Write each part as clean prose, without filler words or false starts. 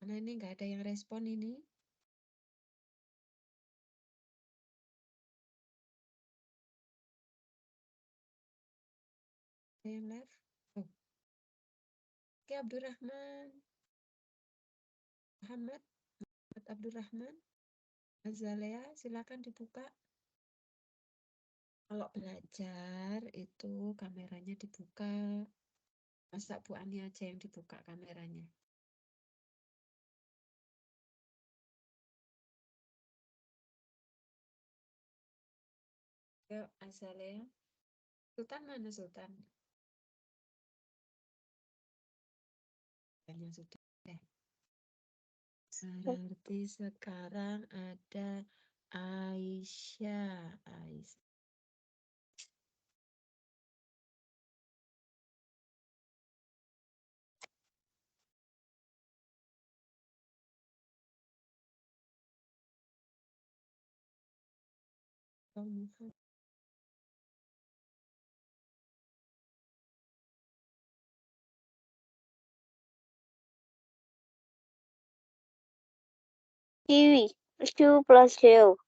Karena ini nggak ada yang respon ini. Ada yang live? Oh. Oke, Abdurrahman. Muhammad Abdurrahman. Azalea, silakan dibuka. Kalau belajar itu kameranya dibuka. Masa Bu Ani aja yang dibuka kameranya? Yuk, Azalea. Sultan mana Sultan? Yang sudah. Berarti sekarang ada Aisyah. Kiwi, 2+2.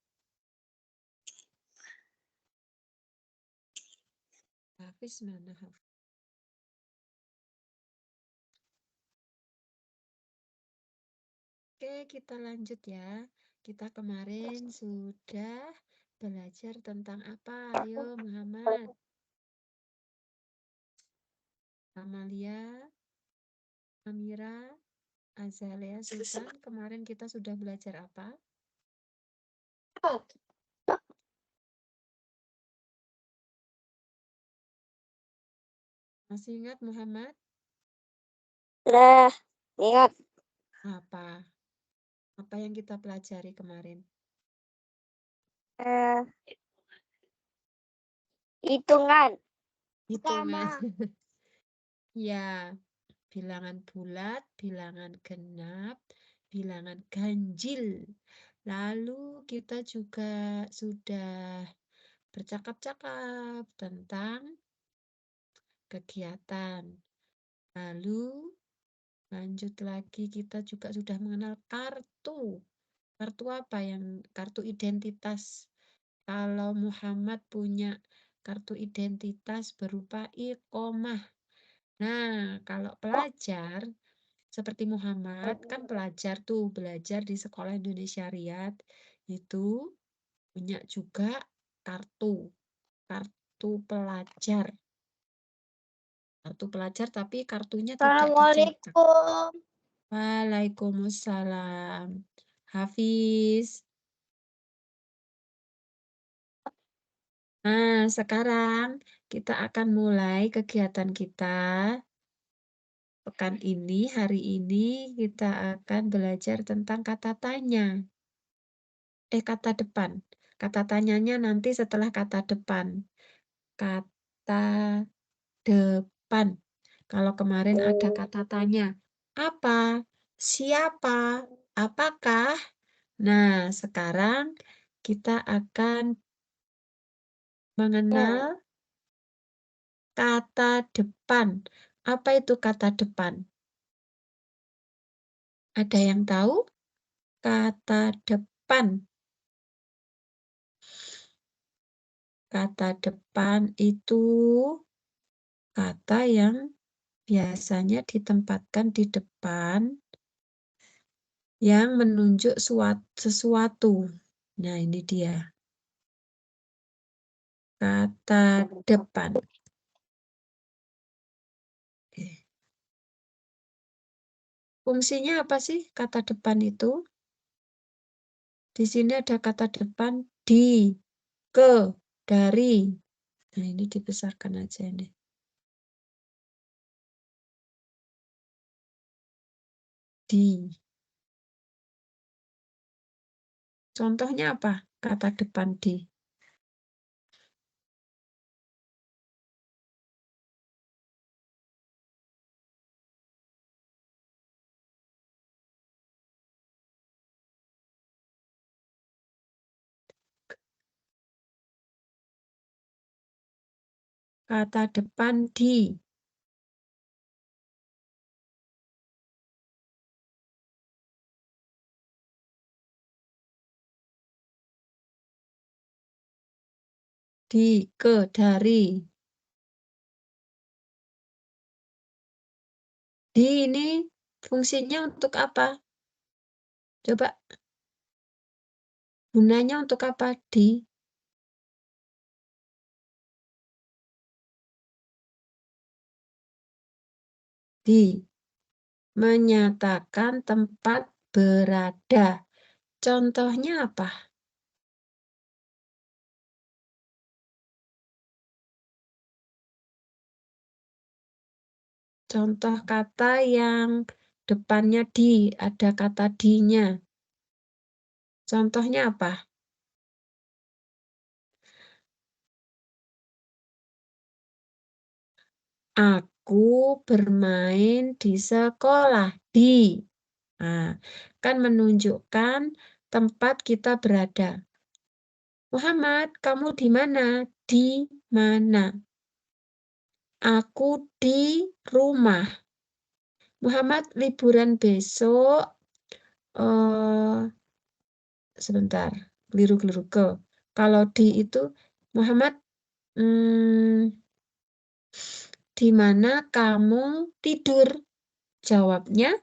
Hafiz mana Hafiz? Oke, kita lanjut ya. Kita kemarin sudah belajar tentang apa? Ayo Muhammad. Amalia, Amira, Azalea, Sultan. Kemarin kita sudah belajar apa? Masih ingat Muhammad? Nah, ingat. Apa? Apa yang kita pelajari kemarin? Hitungan. Hitungan. Ya, bilangan bulat, bilangan genap, bilangan ganjil. Lalu kita juga sudah bercakap-cakap tentang kegiatan. Lalu lanjut lagi kita juga sudah mengenal kartu. Kartu apa yang kartu identitas? Kalau Muhammad punya kartu identitas berupa iqomah. Nah, kalau pelajar seperti Muhammad kan pelajar tuh belajar di Sekolah Indonesia Riyadh itu punya juga kartu pelajar. Kartu pelajar tapi kartunya tidak dicetak. Assalamualaikum. Waalaikumsalam. Hafiz. Nah, sekarang kita akan mulai kegiatan kita. Pekan ini, hari ini kita akan belajar tentang kata tanya. Kata depan. Kata tanyanya nanti setelah kata depan. Kata depan. Kalau kemarin ada kata tanya. Apa? Siapa? Apakah? Nah, sekarang kita akan mengenal kata depan. Apa itu kata depan? Ada yang tahu? Kata depan. Kata depan itu kata yang biasanya ditempatkan di depan yang menunjuk sesuatu. Nah, ini dia. Kata depan. Oke. Fungsinya apa sih kata depan itu? Di sini ada kata depan di, ke, dari. Nah, ini dibesarkan aja ini. Di. Contohnya apa? Kata depan di. Kata depan di. Di, ke, dari. Di ini fungsinya untuk apa? Coba. Gunanya untuk apa? Di. Di. Menyatakan tempat berada. Contohnya apa? Contoh kata yang depannya di, ada kata di-nya. Contohnya apa? Aku bermain di sekolah. Di. Nah, kan menunjukkan tempat kita berada. Muhammad, kamu di mana? Di mana? Aku di rumah. Muhammad, liburan besok. Sebentar, keliru-keliru ke. Kalau di itu, Muhammad, di mana kamu tidur? Jawabnya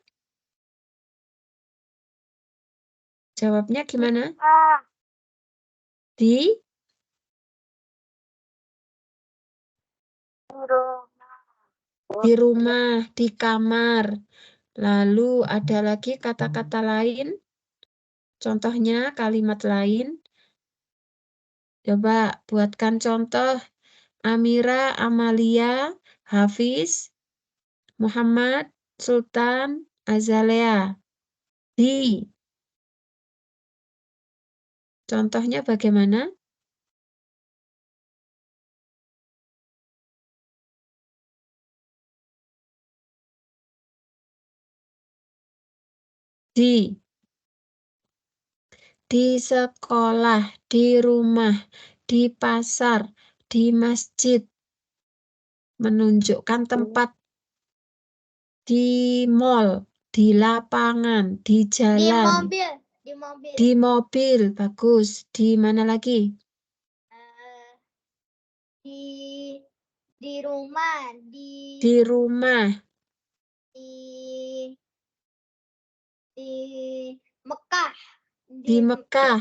gimana? Di rumah, di kamar. Lalu ada lagi kata-kata lain. Contohnya kalimat lain. Coba buatkan contoh. Amira, Amalia, Hafiz, Muhammad, Sultan, Azalea. Di. Contohnya bagaimana? Di sekolah, di rumah, di pasar, di masjid. Menunjukkan tempat. Di mall, di lapangan, di jalan. Di mobil, bagus. Di mana lagi? Di rumah, Di rumah. di Mekah, Di Mekah.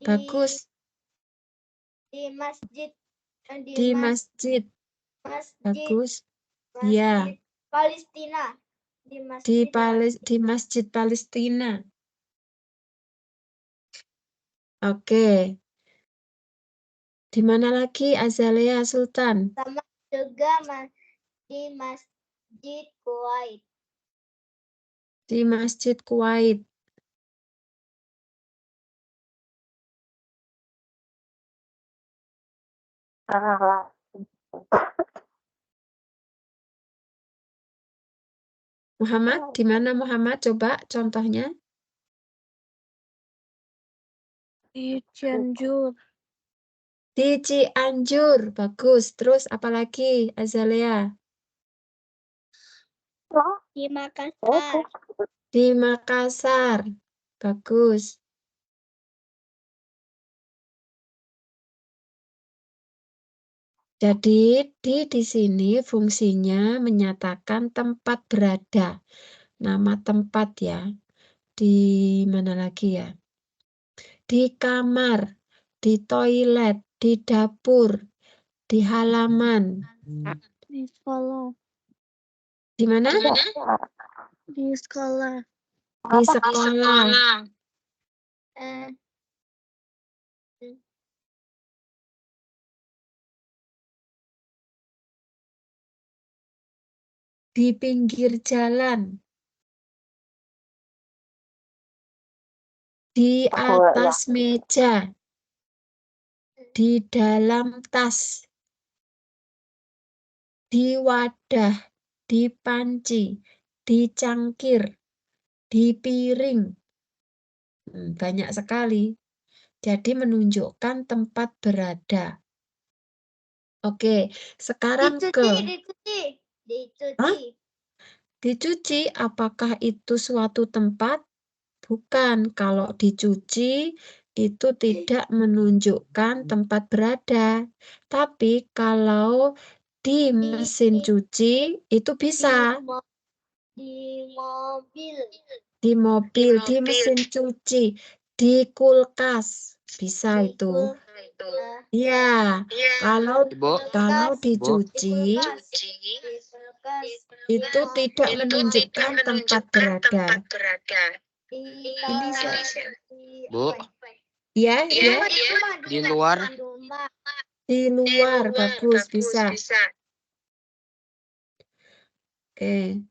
Bagus. di masjid, Di masjid. Bagus. Ya. Palestina, Di masjid Palestina. Oke. Di mana lagi Azalea Sultan? sama juga di masjid Kuwait. Di Masjid Kuwait. Muhammad, di mana Muhammad? Coba contohnya. Di Cianjur. Di Cianjur. Bagus. Terus apa lagi Azalea? Di Makassar. Di Makassar. Bagus. Jadi di sini fungsinya menyatakan tempat berada. Nama tempat ya. Di mana lagi ya? Di kamar, di toilet, di dapur, di halaman. Di sekolah. Di mana? Di sekolah. Di sekolah. Di pinggir jalan. Di atas meja. Di dalam tas. Di wadah. Di panci. Di cangkir. Di piring. Banyak sekali. Jadi menunjukkan tempat berada. Oke, sekarang Hah? Dicuci, apakah itu suatu tempat? Bukan. Kalau dicuci, itu tidak menunjukkan tempat berada. Tapi kalau di mesin cuci itu bisa. Di mobil. Di mobil, di mesin cuci, di kulkas. Bisa Di itu. kulkas. Iya, kalau Ibu, dicuci itu tidak menunjukkan tempat berada. Ini Bu, ya, ya, di luar. di luar bagus bisa. Oke.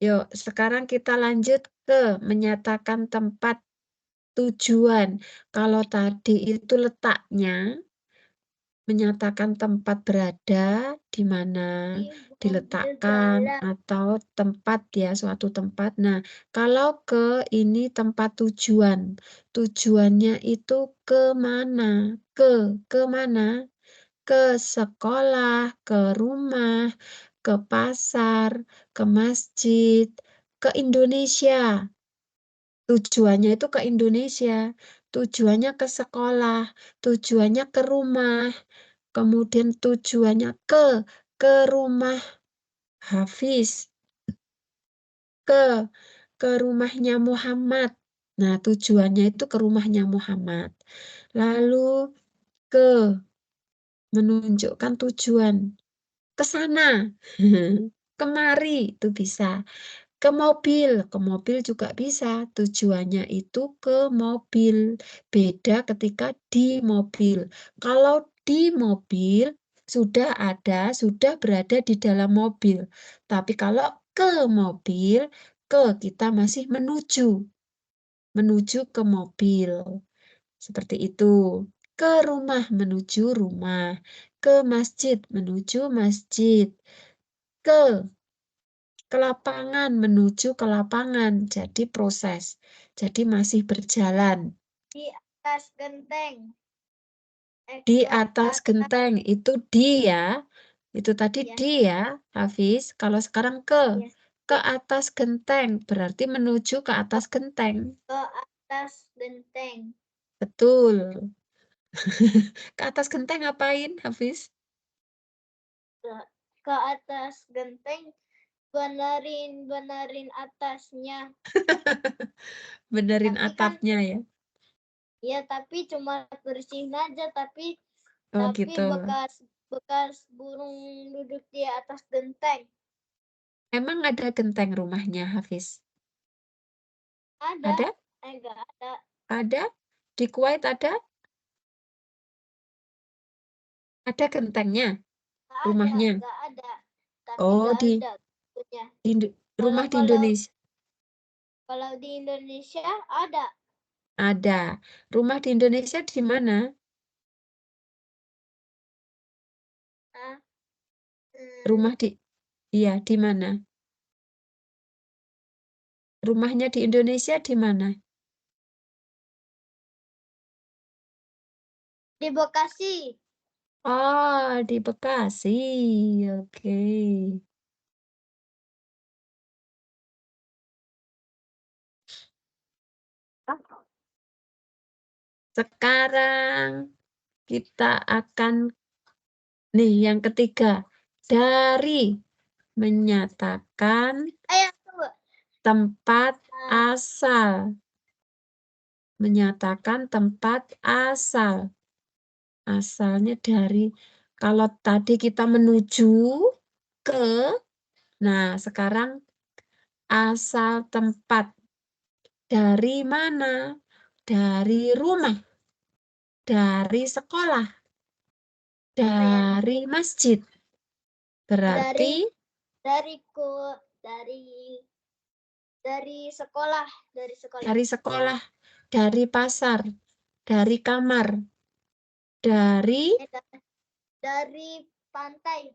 Yuk, sekarang kita lanjut ke menyatakan tempat tujuan. Kalau tadi itu letaknya menyatakan tempat berada di mana diletakkan atau tempat ya suatu tempat. Nah, kalau ke ini tempat tujuan. Tujuannya itu ke mana? Ke mana? Ke sekolah, ke rumah, ke pasar, ke masjid, ke Indonesia. Tujuannya itu ke Indonesia, tujuannya ke sekolah, tujuannya ke rumah, kemudian tujuannya ke rumah Hafiz, ke rumahnya Muhammad. Nah, tujuannya itu ke rumahnya Muhammad. Lalu ke menunjukkan tujuan ke sana, kemari itu bisa. Ke mobil juga bisa. Tujuannya itu ke mobil. Beda ketika di mobil. Kalau di mobil sudah berada di dalam mobil. Tapi kalau ke mobil, kita masih menuju ke mobil. Seperti itu. Ke rumah menuju rumah. Ke masjid menuju masjid. Ke lapangan, menuju ke lapangan. Jadi proses. Jadi masih berjalan. Di atas genteng. Di atas genteng. Itu di ya. Itu tadi Ya. di ya, Hafiz. Kalau sekarang Ya. ke atas genteng. Berarti menuju ke atas genteng. Ke atas genteng. Betul. Ke atas genteng ngapain, Hafiz? Ke atas genteng. Benerin atasnya. Benerin Tapi atapnya ya. Ya, tapi cuma bersihin aja, tapi gitu. bekas burung duduk di atas genteng. Emang ada genteng rumahnya, Hafiz? Ada? Ada? Enggak ada. Ada? Di Kuwait ada? Ada gentengnya? Rumahnya? Enggak ada. Tapi Oh, enggak di ada. Punya. rumah di Kalau- Indonesia Kalau di Indonesia ada. ada. Rumah di Indonesia di mana? Ah, Rumah iya, di mana? Rumahnya di Indonesia di mana? Di Bekasi. Oh, di Bekasi. Oke. Sekarang kita akan yang ketiga. Dari menyatakan Tunggu. tempat asal. Menyatakan tempat asal. Asalnya dari, kalau tadi kita menuju ke, nah sekarang asal tempat. Dari mana? Dari rumah. Dari sekolah. Dari masjid. Berarti dari sekolah. dari sekolah. Dari pasar. Dari kamar. Dari pantai.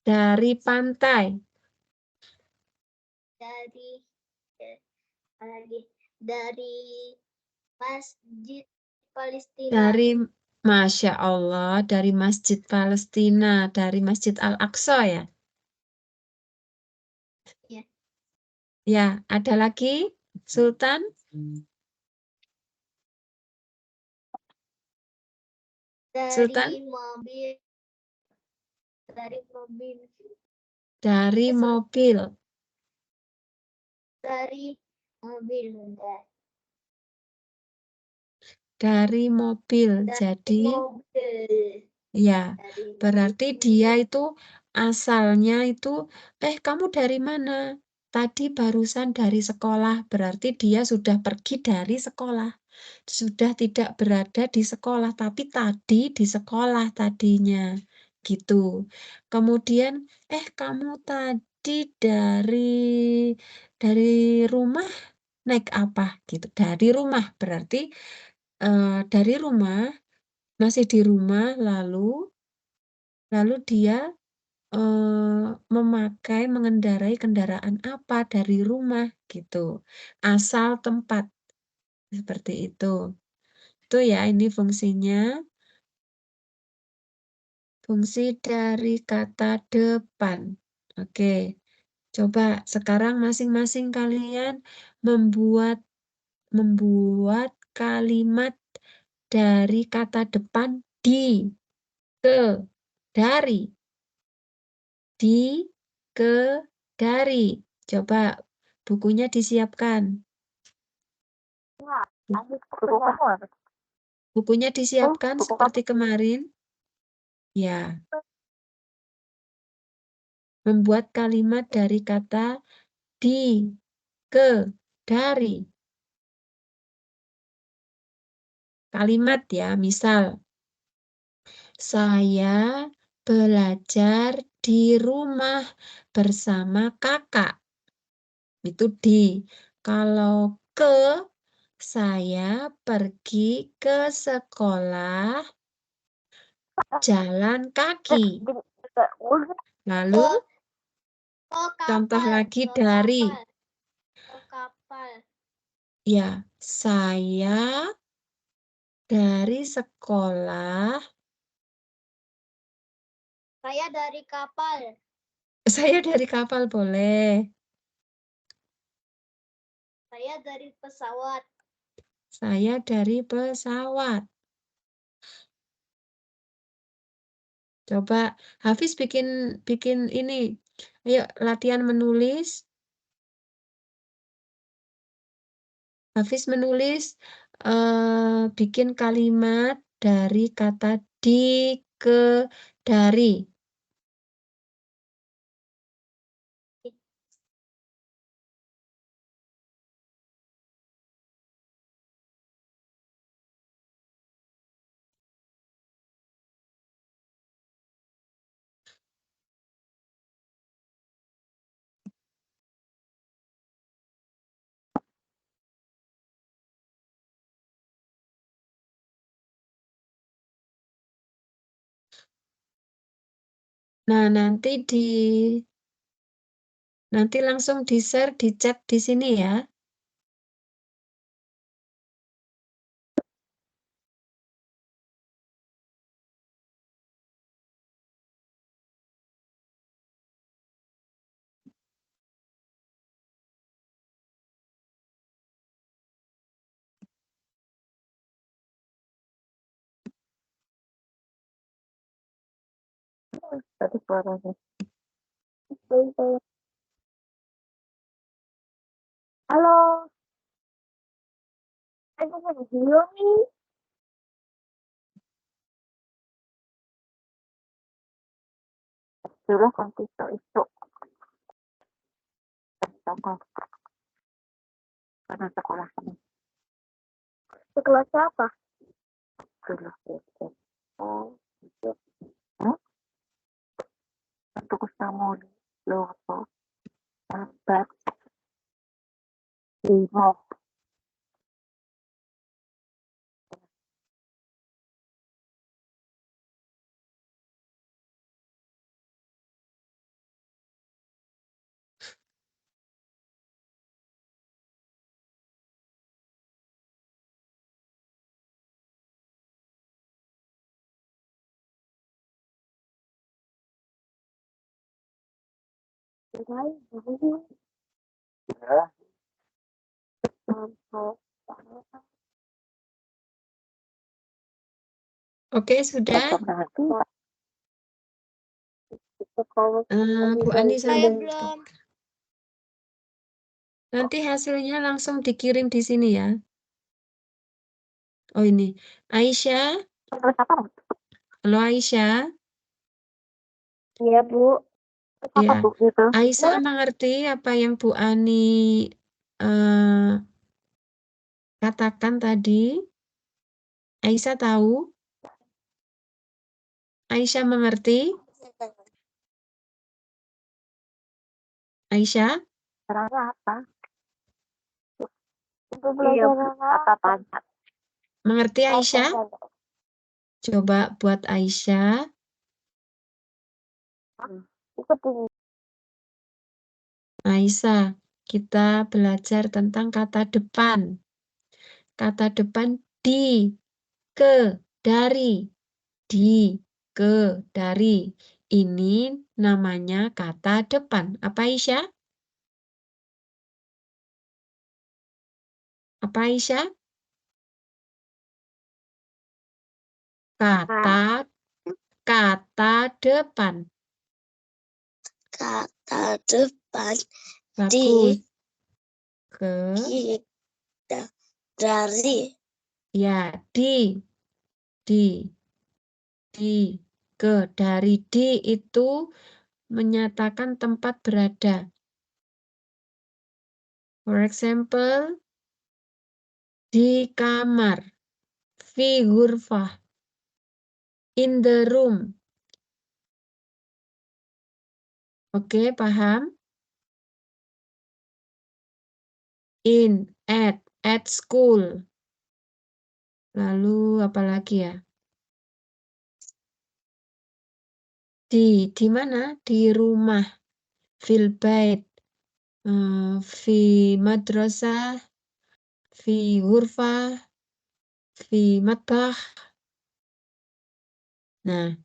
Dari pantai. Dari Masjid Palestina. Dari Masya Allah, dari Masjid Palestina, dari Masjid Al-Aqsa ya? Ya. Ya, ada lagi, Sultan? Sultan? Dari mobil. Dari mobil. Dari mobil. Dari mobil. Dari mobil. Jadi, mobil. ya, berarti dia itu asalnya itu, kamu dari mana? Tadi barusan dari sekolah, berarti dia sudah pergi dari sekolah. Sudah tidak berada di sekolah, tapi tadi di sekolah tadinya. Gitu. Kemudian, kamu tadi dari rumah naik apa? Gitu. Dari rumah, berarti dari rumah, masih di rumah, lalu dia mengendarai kendaraan apa dari rumah gitu. Asal tempat seperti itu. Itu ya ini fungsinya. Fungsi dari kata depan. Oke. Coba sekarang masing-masing kalian membuat kalimat dari kata depan di, ke, dari. Di, ke, dari. Coba bukunya disiapkan. Bukunya disiapkan seperti kemarin. Ya. Membuat kalimat dari kata di, ke, dari. Kalimat ya, misal. Saya belajar di rumah bersama kakak. Itu di. Kalau ke, saya pergi ke sekolah jalan kaki. Lalu contoh lagi dari. Kapal. Ya, saya dari sekolah. Saya dari kapal. Saya dari kapal boleh. Saya dari pesawat. Saya dari pesawat. Coba Hafiz bikin ini. Ayo latihan menulis. Hafiz menulis bikin kalimat dari kata di, ke, dari. Nah, nanti langsung di-share di chat di sini ya. Tadi suaranya. Halo. Ada video nih. Dulu nanti itu. Karena sekolah ini. Sekolah siapa? Sekolah itu. Oh, itu. Untuk kamu logo. Abad 5. Ya. Oke, sudah? Berarti itu kalau Bu Anissa. Saya belum. Nanti hasilnya langsung dikirim di sini ya. Oh ini, Aisyah. tulis apa? Halo Aisyah. Iya, Bu. Apa Iya. Bu gitu? Aisyah mengerti apa yang Bu Ani katakan tadi? Aisyah tahu? Aisyah mengerti? Aisyah? Caranya apa? Itu Iya, belajar apa tanya? Mengerti Aisyah? Coba buat Aisyah. Itu punya Aisyah, kita belajar tentang kata depan. Kata depan di, ke, dari. Di, ke, dari. Ini namanya kata depan. Apa Aisyah? Apa Aisyah? Kata depan. kata depan Bagus. Ke, dari ya, di, ke, dari di itu menyatakan tempat berada. For example, di kamar, fi ghurfah, in the room. Oke, paham? In, at school. Lalu apa lagi ya? Di mana? Di rumah. Fil bait. Fi madrasah. Fi ghurfah. Fi matbakh. Nah,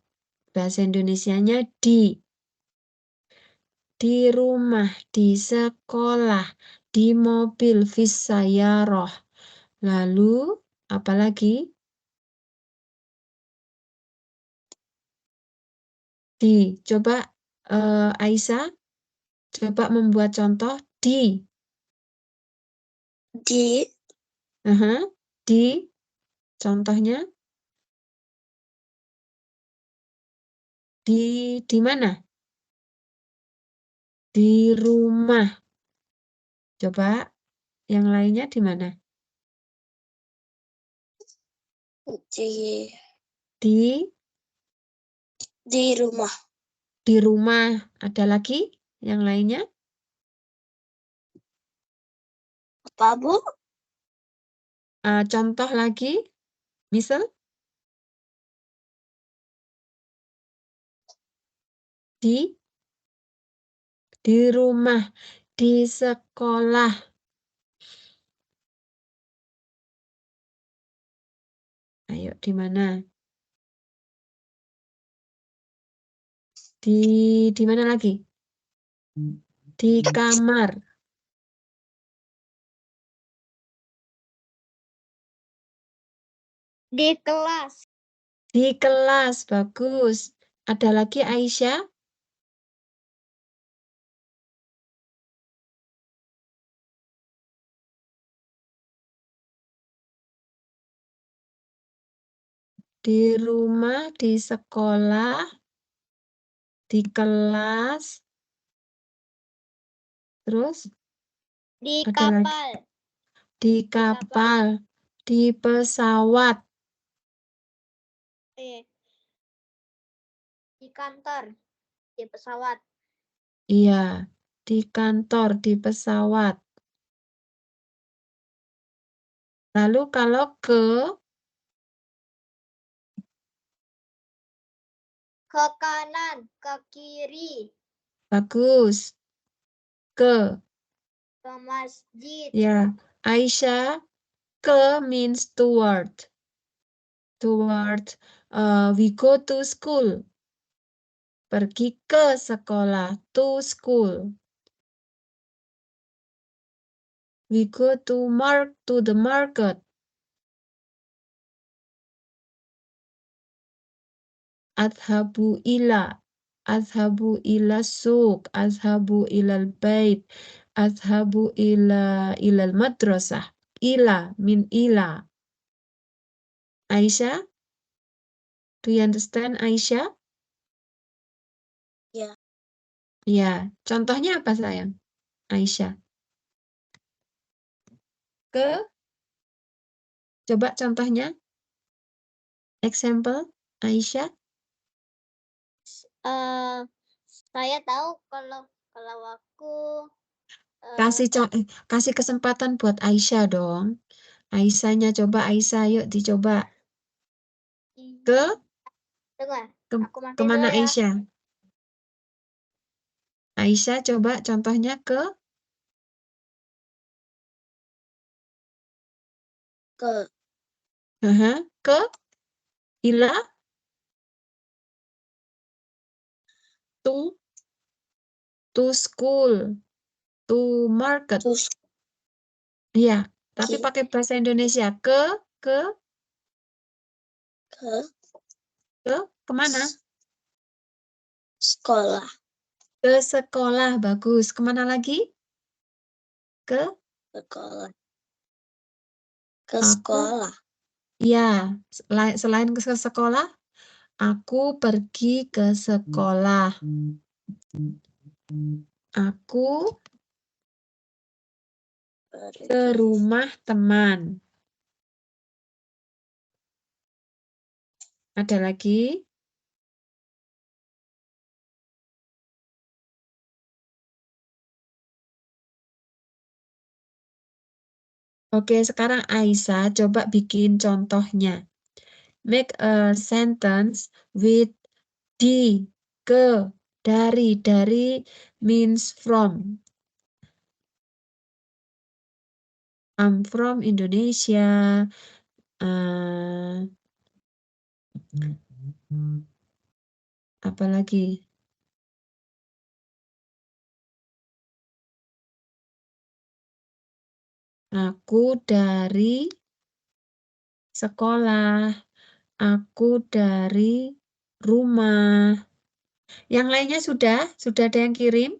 bahasa Indonesianya di. Di rumah, di sekolah, di mobil, fis sayyarah. Lalu, apa lagi? Coba Aisyah, coba membuat contoh di. Di, contohnya di mana? Di rumah. Coba yang lainnya di mana? di rumah. Di rumah. Ada lagi yang lainnya? Apa, Bu? Contoh lagi, misal di rumah, di sekolah. Ayo, di mana? Di mana lagi? Di kamar. Di kelas. Di kelas, bagus. Ada lagi Aisyah? Di rumah, di sekolah, di kelas, terus Di ada lagi. kapal. Di kapal, di pesawat. Di kantor. Di pesawat. Iya, di kantor, di pesawat. Lalu kalau Ke kanan, ke kiri. bagus. Ke masjid. Ya, Aisyah, ke means toward. Toward, we go to school. Pergi ke sekolah, to school. We go to the market. Adhabu ila suq, adhabu ilal bait, adhabu ilal madrasah. Ila, min ila. Aisyah, do you understand Aisyah? Ya. Ya, contohnya apa sayang? Aisyah. Coba contohnya. Example, Aisyah. Saya tahu kalau aku Kasih kesempatan buat Aisyah dong. Aisyahnya coba, Aisyah yuk dicoba. dengar, aku masih Kemana dulu ya. Aisyah? Aisyah coba contohnya ke ke ila to school, to market. Iya, tapi pakai bahasa Indonesia. Ke kemana? Sekolah. Ke sekolah, bagus. Kemana lagi? Ke Sekolah. sekolah. Ya, selain ke sekolah, aku pergi ke sekolah. Aku ke rumah teman. Ada lagi? Oke, sekarang Aisyah coba bikin contohnya. Make a sentence with di, ke, dari means from. I'm from Indonesia. Apa lagi? Aku dari sekolah. Aku dari rumah. Yang lainnya sudah? Sudah ada yang kirim?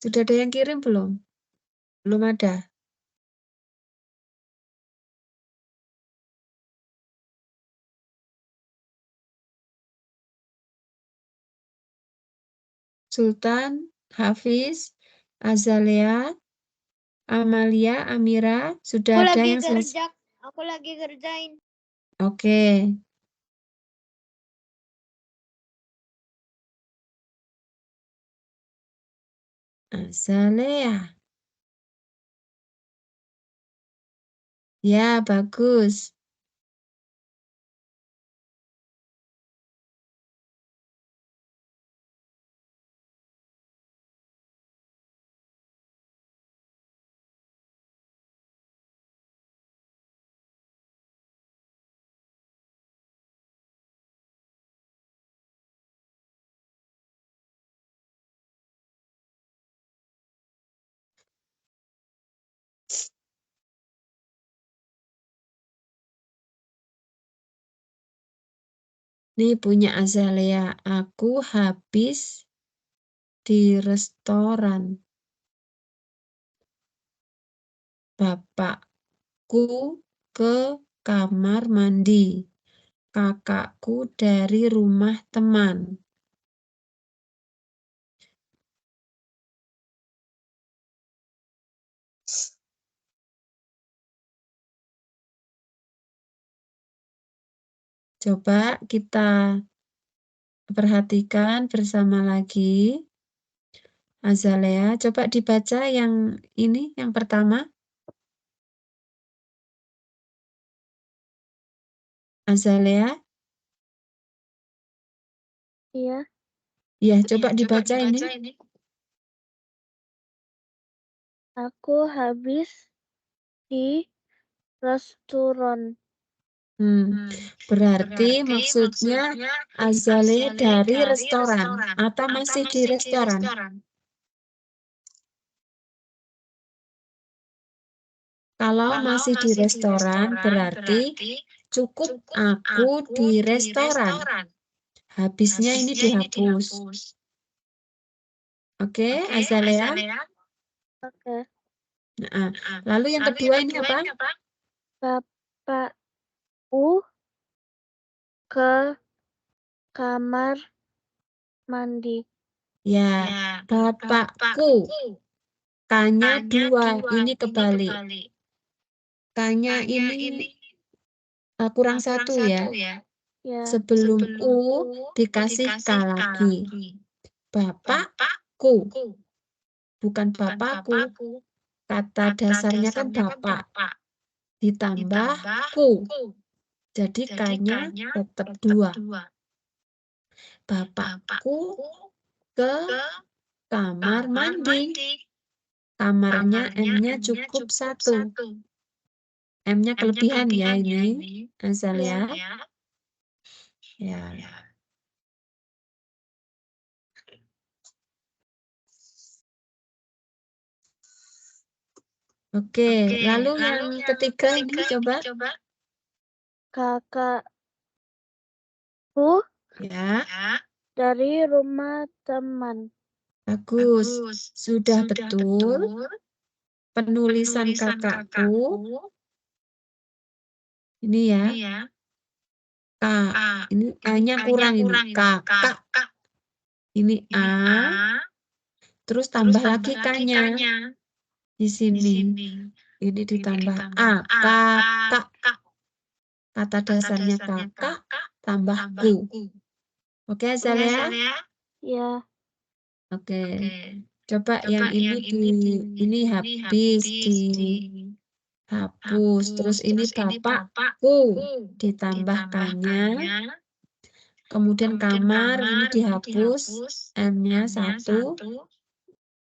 Sudah ada yang kirim belum? Belum ada. Sultan, Hafiz, Azalea, Amalia, Amira, sudah ada yang selesai? Aku lagi kerjain. Oke. Azalea. Ya, bagus. Ini punya Azalea. Aku habis di restoran. Bapakku ke kamar mandi. Kakakku dari rumah teman. Coba kita perhatikan bersama lagi. Azalea, coba dibaca yang ini, yang pertama. Azalea. Iya. Ya, coba dibaca ini. Aku habis di restoran. Berarti maksudnya Azalea dari restoran atau masih di restoran? Kalau masih di restoran berarti cukup aku di restoran. Habisnya ini dihapus. Oke, Azalea. Oke. Nah, lalu yang kedua ini apa? Bapakku ke kamar mandi. Ya, bapakku. K-nya 2, ini kebalik. K-nya ini kurang 1 ya. Ya. Sebelum U dikasih K lagi. Bapakku. Bukan bapakku. Kata dasarnya kan bapak. Ditambah ku. Jadi K-nya tetap 2. Bapakku ke kamar mandi. Kamarnya M-nya cukup 1. M-nya kelebihan ya ini, Azalea. Ya. Oke, lalu yang ketiga ini coba. Kakakku Ya, dari rumah teman. bagus. Sudah betul. Penulisan kakakku. Ini ya. K. Ini A-nya kurang ini. Kakak. Ini A. Terus tambah lagi K-nya. Di sini. Ini ditambah A. Kakak. Kata dasarnya kakak tambah ku. Oke, Azalea? Ya. Oke. Coba yang ini habis dihapus. Terus ini bapakku ditambah K-nya. Kemudian kamar ini dihapus. M-nya 1.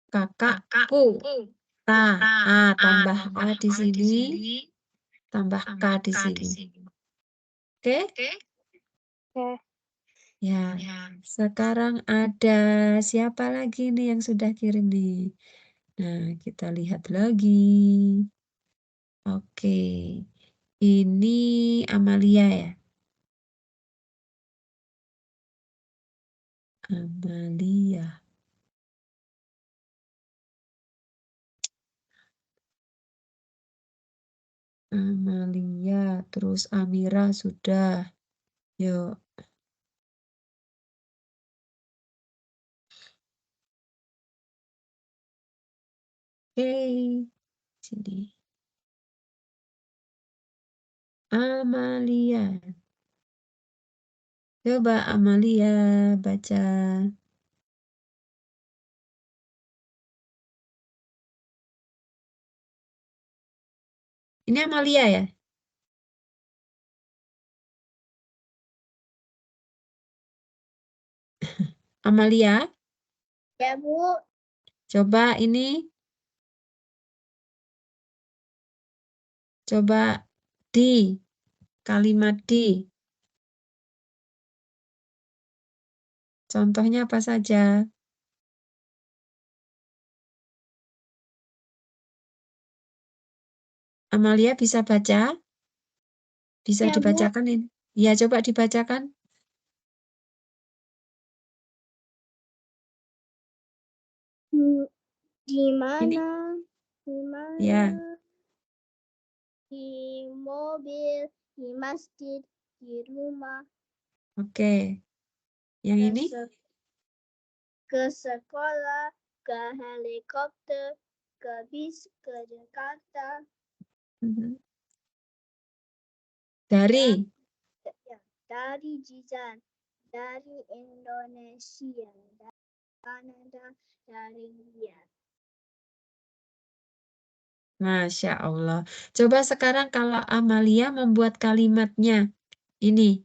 Kakakku. K. A tambah A di sini. Tambah K di sini. Oke? Oke. Ya. Sekarang ada siapa lagi nih yang sudah kirim nih? Nah, kita lihat lagi. Oke. Ini Amalia ya. Amalia. Amalia, terus Amira sudah. Yuk. Oke. Sini. Amalia. Coba Amalia baca. Ini Amalia ya? Amalia, Ya, Bu. coba ini. Coba di. Kalimat di. Contohnya apa saja? Amalia bisa baca? Bisa Ya, Bu. dibacakan ini? Ya, coba dibacakan. Di mana? Ini. Di mana? Ya. Di mobil, di masjid, di rumah, Oke. Yang ke ini? ke sekolah, ke helikopter, ke bis, ke Jakarta, Mhm. Dari. dari Jizan, dari Indonesia, dari Kanada, dari Riyadh. Masya Allah. Coba sekarang kalau Amalia membuat kalimatnya. Ini.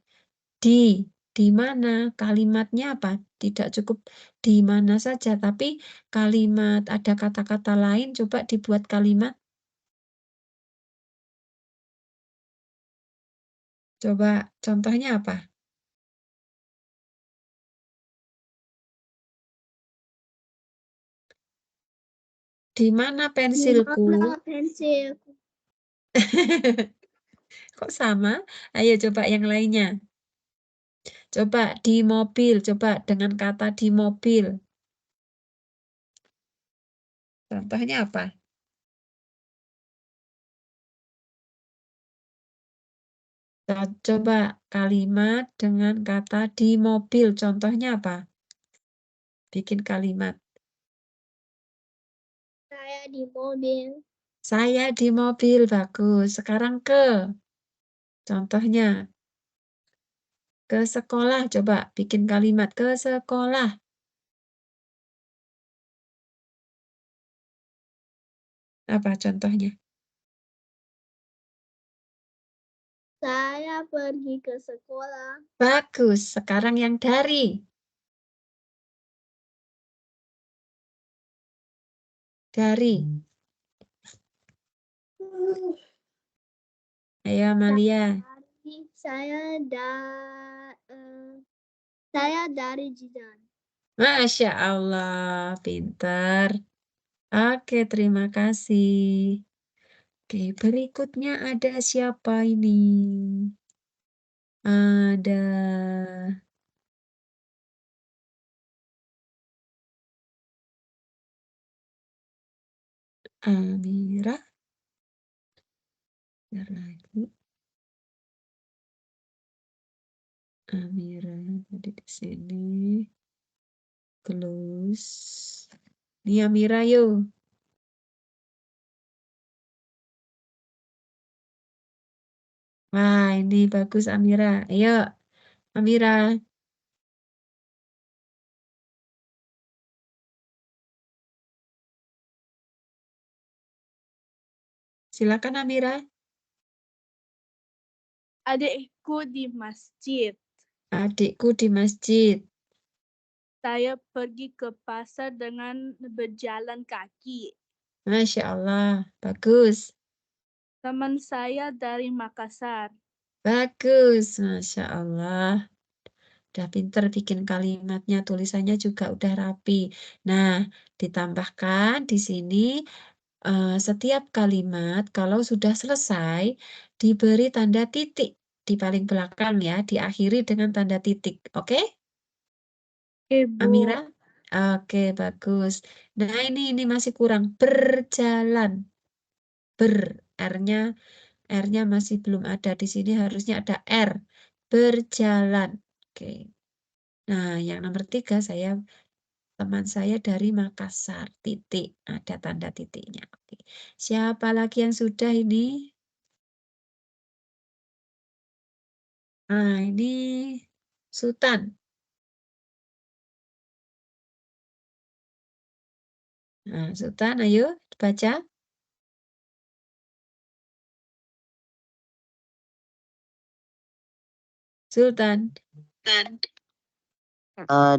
Di mana? Kalimatnya apa? Tidak cukup di mana saja. Tapi kalimat ada kata-kata lain. Coba dibuat kalimat. Coba contohnya apa? Di mana Di pensilku? mana pensilku? Kok sama? Ayo coba yang lainnya. Coba di mobil, coba dengan kata di mobil. Contohnya apa? Coba kalimat dengan kata di mobil. Contohnya apa? Bikin kalimat. Saya di mobil. Saya di mobil, bagus. Sekarang ke. Contohnya. Ke sekolah, coba bikin kalimat ke sekolah. Apa contohnya? Saya pergi ke sekolah. Bagus. Sekarang yang dari. Dari. Ayo Amalia. Saya dari Jidan. Masya Allah, pintar. Oke, terima kasih. Oke, berikutnya ada siapa ini? Ada Amira. Bentar lagi. Amira tadi di sini. Close. Ini Amira yuk. Wah, ini bagus Amira. Ayo, Amira. Silakan Amira. Adikku di masjid. Adikku di masjid. Saya pergi ke pasar dengan berjalan kaki. Masya Allah, bagus. Teman saya dari Makassar. Bagus, Masya Allah. Udah pinter bikin kalimatnya, tulisannya juga udah rapi. Nah, ditambahkan di sini setiap kalimat kalau sudah selesai diberi tanda titik di paling belakang ya, diakhiri dengan tanda titik. Oke? Oke, Bu. Amira? Oke, bagus. Nah, ini masih kurang. Berjalan. R-nya R-nya masih belum ada di sini, harusnya ada R. Berjalan. Oke. Nah, yang nomor 3 teman saya dari Makassar. Titik. Ada tanda titiknya. Oke. Siapa lagi yang sudah ini? Nah, ini Sultan. Nah, Sultan, ayo baca. Sultan.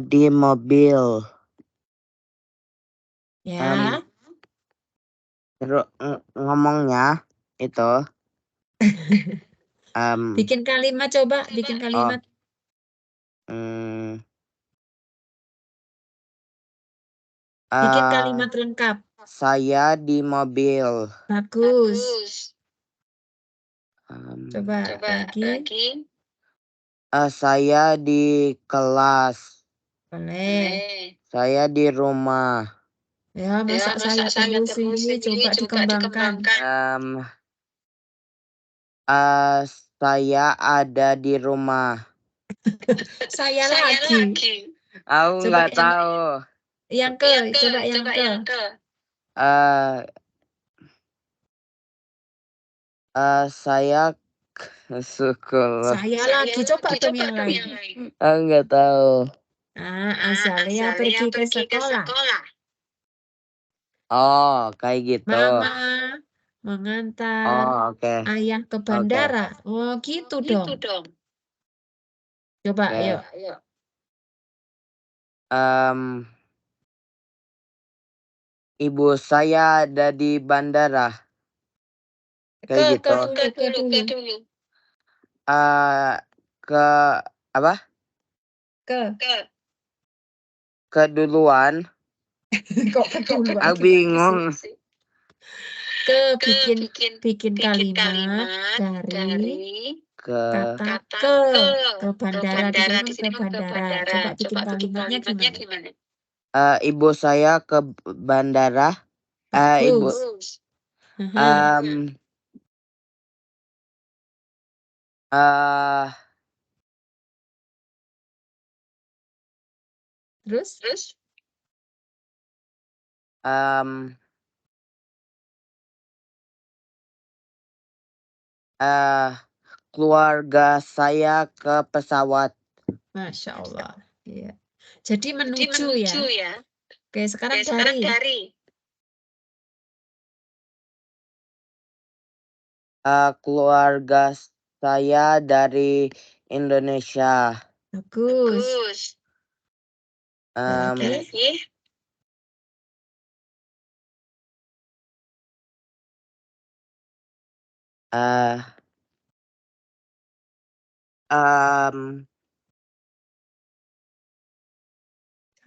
Di mobil. Ya. Terus ngomongnya itu. Bikin kalimat coba, bikin kalimat. Bikin kalimat lengkap. Saya di mobil. Bagus. Coba lagi. Saya di kelas. Boleh. Saya di rumah. Ya, masa saya terus ini coba dikembangkan. Saya ada di rumah. Saya lagi. Aku Coba nggak tahu. Yang ke, coba yang ke. Saya ke sekolah. Saya lagi, coba dong yang lain. Aku nggak tahu. Azalea pergi ke sekolah. Oh, kayak gitu. Mama mengantar oke. ayah ke bandara. Oh, gitu dong. Coba, Oke. ayo. Ibu saya ada di bandara. Kayak gitu. Ke dulu. Ke apa? Keduluan. Kok keduluan? Aku bingung. bikin kalimat dari Ke kata ke bandara. Di sini kan ke bandara. Coba bikin kalimatnya gimana? ibu saya ke bandara. Ibu Bagus. Aha. Terus? Keluarga saya ke pesawat. Masya Allah. Iya. Jadi menuju ya. Oke, sekarang dari. Keluarga saya dari Indonesia. Bagus. Lagi.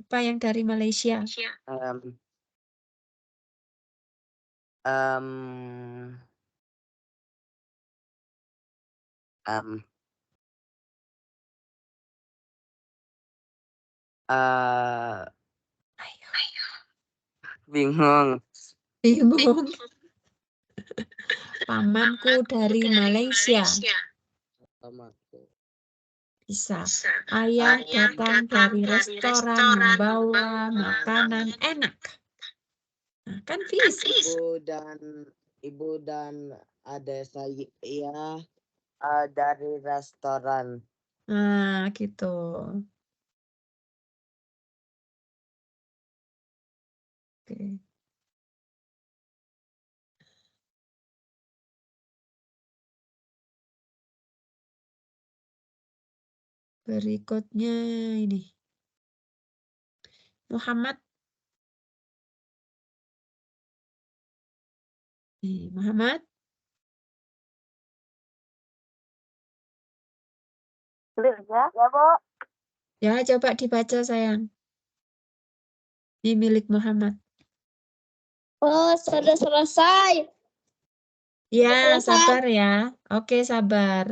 Apa yang dari Malaysia? Bingung. Pamanku dari Malaysia. Bisa. Ayah datang dari restoran membawa makanan enak. Nah, kan bisa. Ibu dan adik saya dari restoran. Nah, gitu. Oke. Berikutnya ini. Muhammad. Muhammad. Ya, Bu. Ya, coba dibaca sayang. Ini milik Muhammad. Oh, sudah selesai. Ya, sabar ya. Oke, sabar.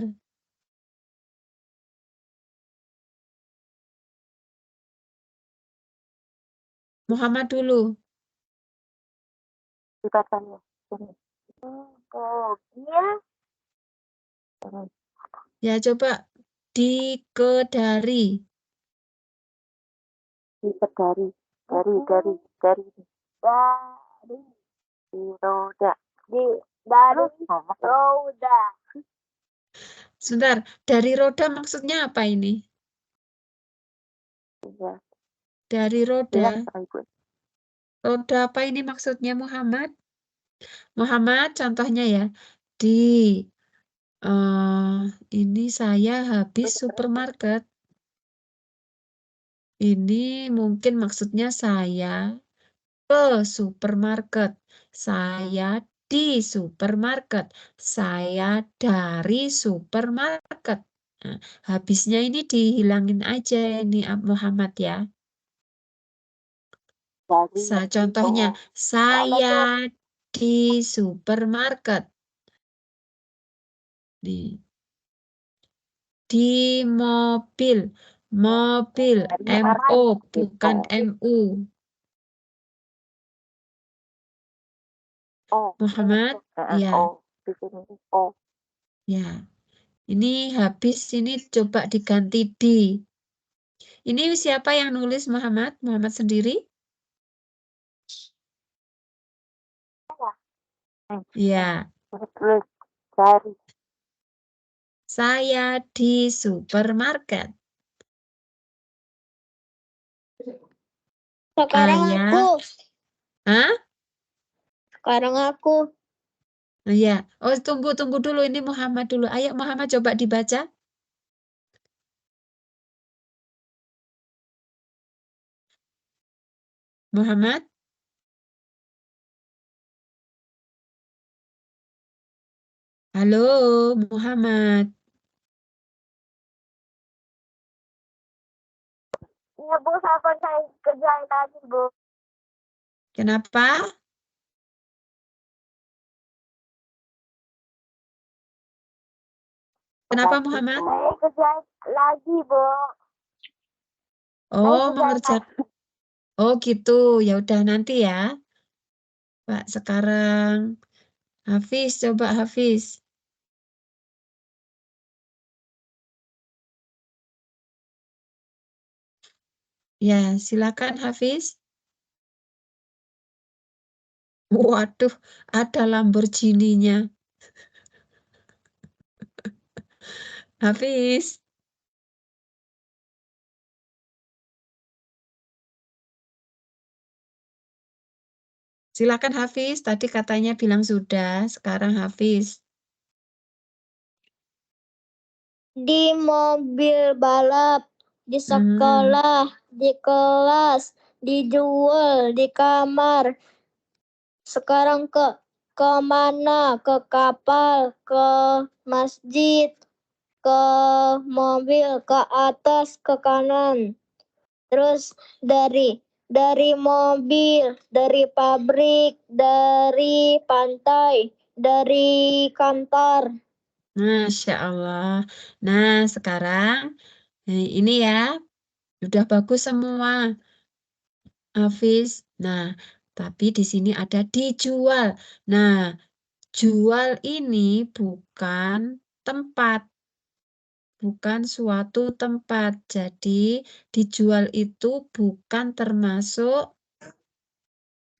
Muhammad dulu. Dibacanya. Dia. Ya, coba dikedari. Dari. Di roda. Dari roda. Sebentar, dari roda maksudnya apa ini? Iya. Dari roda. Ibu. Roda apa ini maksudnya Muhammad? Muhammad contohnya ya. Ini saya habis supermarket. Ini mungkin maksudnya saya ke supermarket. Saya di supermarket. Saya dari supermarket. Nah, habisnya ini dihilangin aja ini Muhammad ya. Contohnya, saya di supermarket. Di mobil. Mobil, MO, bukan MU. Muhammad, ya. Di sini. Oh. Ya. Ini habis ini coba diganti di. Ini siapa yang nulis Muhammad? Muhammad sendiri? Ya. Dari. Saya di supermarket. Sekarang Ayah. aku. Hah? Sekarang aku. Ya. Oh, tunggu dulu. Ini Muhammad dulu. Ayo Muhammad coba dibaca. Muhammad. Halo, Muhammad. Iya, Bu, sabar saya kerjain lagi, Bu. Kenapa? Kenapa Muhammad? Saya kerjain lagi, Bu. Oh, kerjain mengerjakan. Oh, gitu. Ya udah nanti ya. Pak, sekarang Hafiz, coba Hafiz. Ya, silakan Hafiz. Waduh, ada Lamborghini-nya. Hafiz. Silakan Hafiz. Tadi katanya bilang sudah, sekarang Hafiz. Di mobil balap, di sekolah, di kelas, dijual, di kamar. Sekarang ke mana? Ke kapal, ke masjid, ke mobil, ke atas, ke kanan. Terus dari mobil, dari pabrik, dari pantai, dari kantor. Masya Allah. Nah, sekarang ini ya, udah bagus semua, Hafiz. Nah, tapi di sini ada dijual. Nah, jual ini bukan tempat, bukan suatu tempat. Jadi, dijual itu bukan termasuk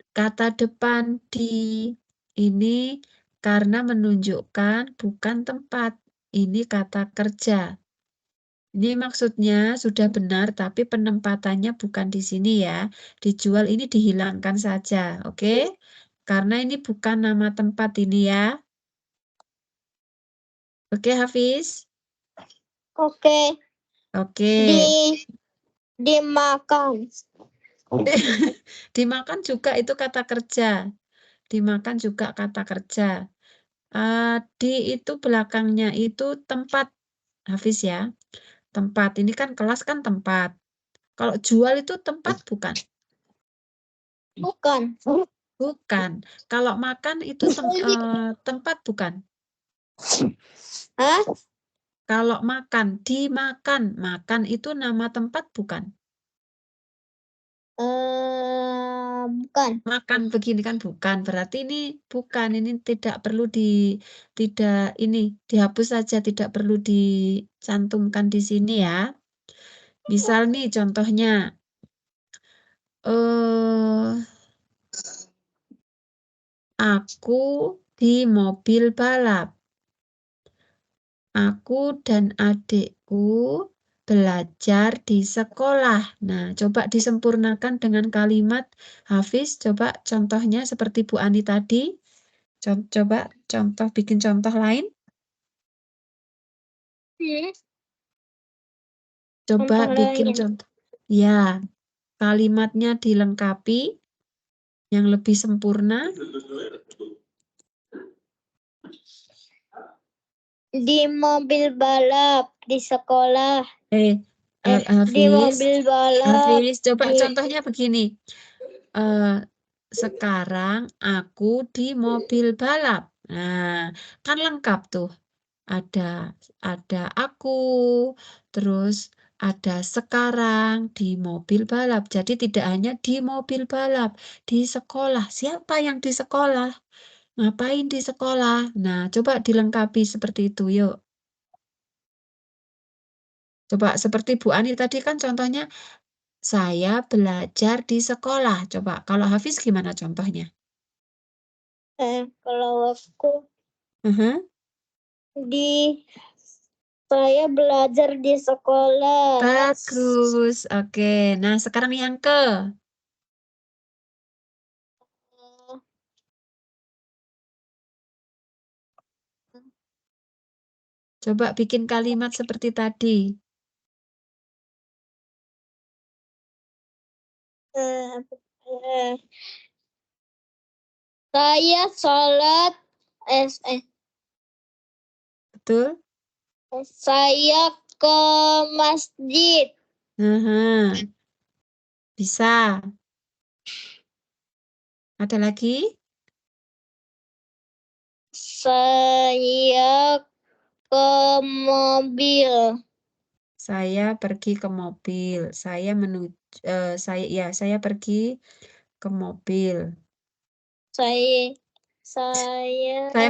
kata depan di ini karena menunjukkan bukan tempat. Ini kata kerja. Ini maksudnya sudah benar, tapi penempatannya bukan di sini ya. Dijual ini dihilangkan saja, oke? Karena ini bukan nama tempat ini ya. Oke, Hafiz? Oke, Oke. dimakan. Dimakan juga itu kata kerja. Dimakan juga kata kerja. Di itu belakangnya itu tempat, Hafiz ya. Tempat, ini kan kelas kan tempat. Kalau jual itu tempat bukan? Bukan. Bukan. Kalau makan itu tempat bukan? Hah? Kalau makan, dimakan. Makan itu nama tempat bukan? Bukan. Makan begini kan bukan. Berarti ini bukan. Ini tidak perlu tidak ini dihapus saja, tidak perlu dicantumkan di sini ya. Misal nih contohnya, aku di mobil balap. Aku dan adikku belajar di sekolah. Nah, coba disempurnakan dengan kalimat Hafiz. Coba contohnya seperti Bu Ani tadi. Coba bikin contoh lain. Coba Contoh bikin lain. contoh. Ya, kalimatnya dilengkapi yang lebih sempurna. Di mobil balap, di sekolah. Di Hafiz, mobil balap. Hafiz, coba di- contohnya begini. Sekarang aku di mobil balap. Nah, kan lengkap tuh. Ada aku, terus ada sekarang di mobil balap. Jadi tidak hanya di mobil balap, di sekolah. Siapa yang di sekolah? Ngapain di sekolah? Nah, coba dilengkapi seperti itu, yuk. Coba seperti Bu Ani tadi kan contohnya, saya belajar di sekolah. Coba kalau Hafiz gimana contohnya? Kalau aku Mhm. saya belajar di sekolah. Bagus. Oke. Nah, sekarang yang ke. Coba bikin kalimat seperti tadi. Saya sholat. Betul? Saya ke masjid. Aha. Bisa. Ada lagi? Saya ke mobil. Saya pergi ke mobil. Saya saya pergi ke mobil. Saya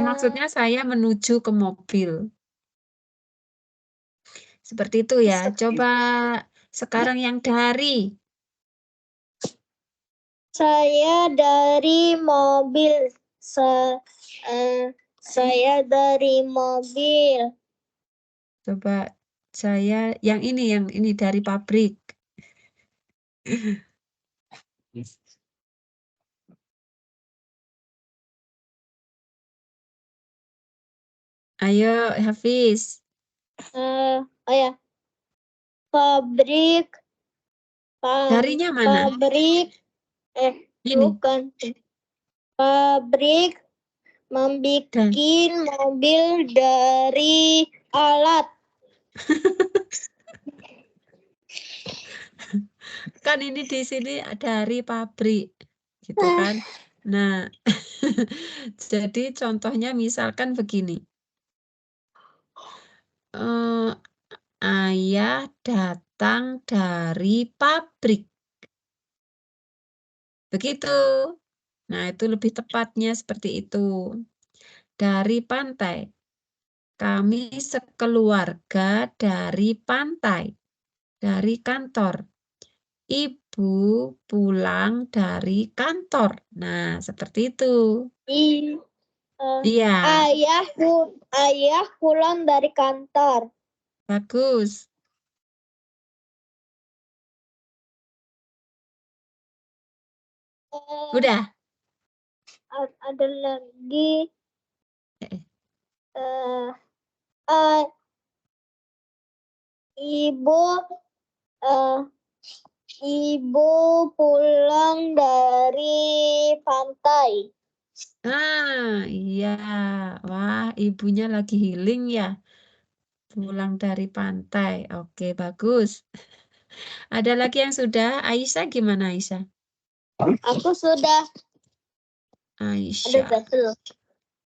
maksudnya saya menuju ke mobil. Seperti itu ya. Coba sekarang yang dari. Saya dari mobil. Saya dari mobil. Coba saya yang ini dari pabrik. Ayo Hafiz. Oh ya. Pabrik. Darinya mana? Pabrik. Ini. Bukan. Pabrik membuat Dan mobil dari alat. kan ini di sini dari pabrik. Gitu kan. Nah, jadi contohnya misalkan begini. Ayah datang dari pabrik. Begitu. Nah, itu lebih tepatnya seperti itu. Dari pantai. Kami sekeluarga dari pantai. Dari kantor. Ibu pulang dari kantor. Nah, seperti itu. Iya, Ayah pulang dari kantor. bagus. Udah. Ada lagi. Eh, Ibu pulang dari pantai. iya. Wah, ibunya lagi healing ya. Pulang dari pantai. Oke, bagus. Ada lagi yang sudah? Aisyah gimana Aisyah? Aku sudah. Aisyah. Ada satu.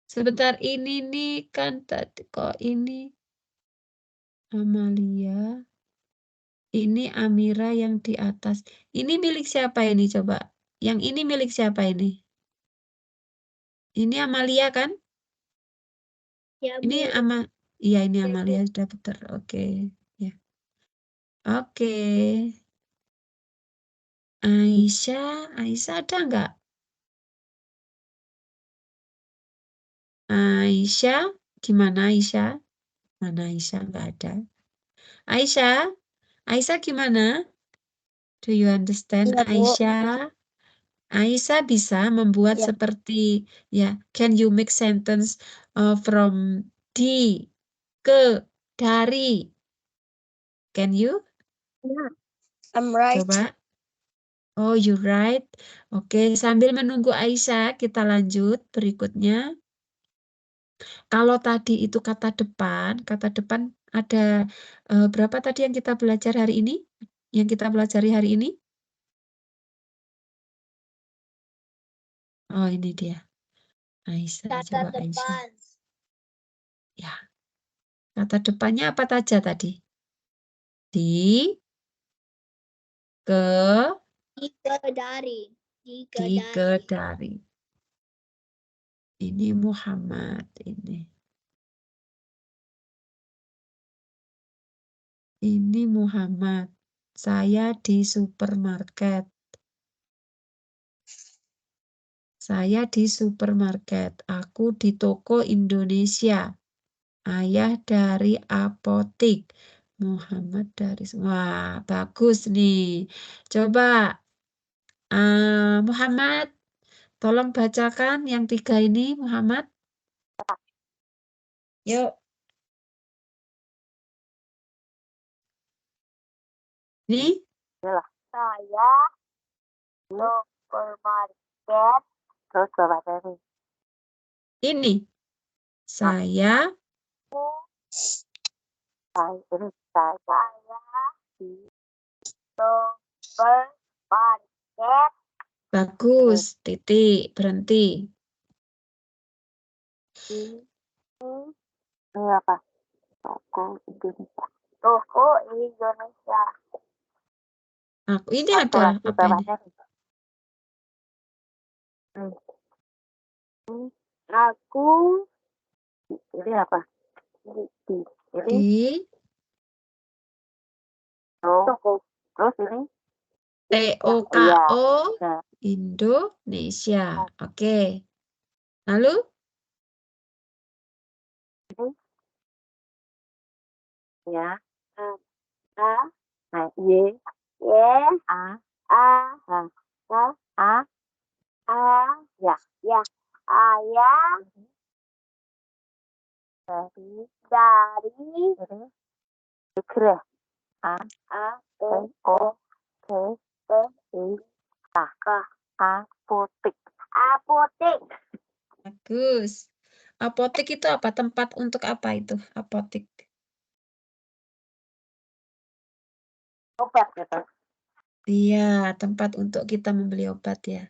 Sebentar ini nih kan tadi kok ini Amalia. Ini Amira yang di atas. Ini milik siapa ini coba? Yang ini milik siapa ini? Ini Amalia kan? Ya, Ini Bu. Iya ini Ya, Bu. Amalia sudah betul. Oke. Ya. Oke. Aisyah ada nggak? Aisyah, gimana Aisyah? Mana Aisyah nggak ada. Aisyah gimana? Do you understand Ya, Bu. Aisyah? Aisyah bisa membuat Ya. seperti ya. Can you make sentence from di ke dari? Can you? I'm right. Coba. Oh, you right. Oke, sambil menunggu Aisyah, kita lanjut berikutnya. Kalau tadi itu kata depan ada berapa tadi yang kita belajar hari ini? Yang kita pelajari hari ini? Oh, ini dia. Aisyah, Kata coba Aisyah. depan. Ya. Kata depannya apa saja tadi? Di, ke, Dari. dari. Ini Muhammad ini. Ini Muhammad. Saya di supermarket. Saya di supermarket. Aku di toko Indonesia. Ayah dari apotik. Muhammad dari... Wah, bagus nih. Coba, Muhammad, tolong bacakan yang 3 ini, Muhammad. Yuk. Nih. Saya supermarket. Terus bapak tadi. Ini. Saya. Ini saya di supermarket. Bagus. Titik. Berhenti. Ini apa? Toko Indonesia. Toko Indonesia. Aku ini Satu ada lagi apa ini? bawahnya nih. Aku ini apa? Ini Di toko. Terus ini TOKO Nah, Indonesia. Oke. Lalu ya. Nah, Y A ya ayah dari Kira A O K I apotek. bagus. Apotek itu apa? Tempat untuk apa itu? Apotek. Obat gitu. Iya, tempat untuk kita membeli obat ya.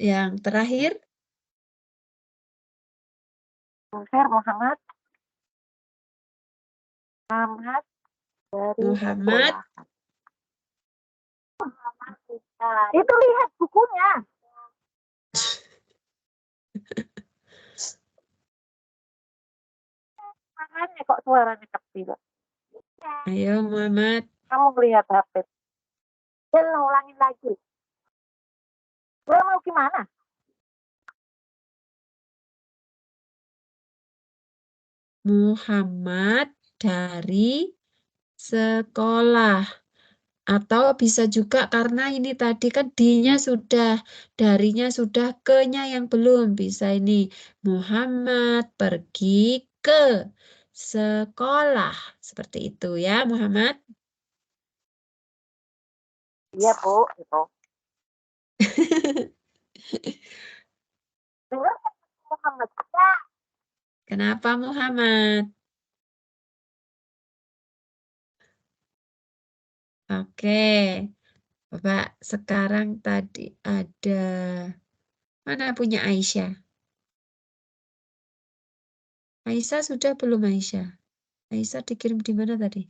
Yang terakhir, Muhammad dari Muhammad. sekolah. Itu lihat bukunya. Makanya kok suaranya kecil. Ayo Muhammad. Kamu lihat HP. Dan ulangin lagi. Gue mau gimana? Muhammad dari sekolah. Atau bisa juga karena ini tadi kan D-nya sudah, darinya sudah, ke-nya yang belum. Bisa ini Muhammad pergi ke sekolah. Seperti itu ya Muhammad. Iya Bu, itu. Dengar Muhammad. Kenapa Muhammad? Oke. Bapak sekarang tadi ada, mana punya Aisyah? Aisyah sudah belum Aisyah? Aisyah dikirim di mana tadi?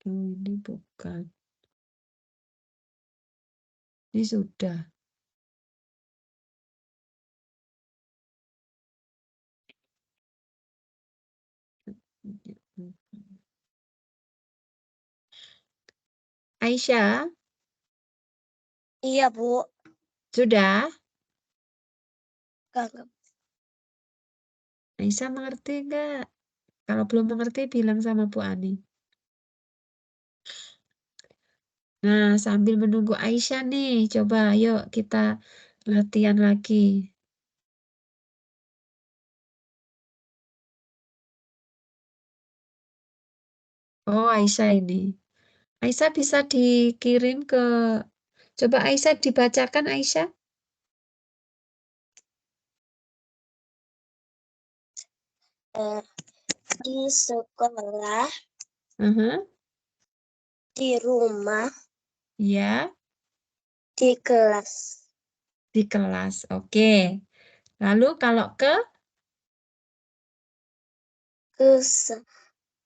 Ini bukan. Ini sudah. Aisyah, Iya, Bu. sudah? Enggak. Aisyah mengerti enggak? Kalau belum mengerti, bilang sama Bu Ani. Nah, sambil menunggu Aisyah nih, coba yuk kita latihan lagi. Oh, Aisyah ini. Aisyah bisa dikirim ke... Coba Aisyah dibacakan, Aisyah. Di sekolah, Aha, di rumah, ya, di kelas. di kelas. Oke. Lalu kalau ke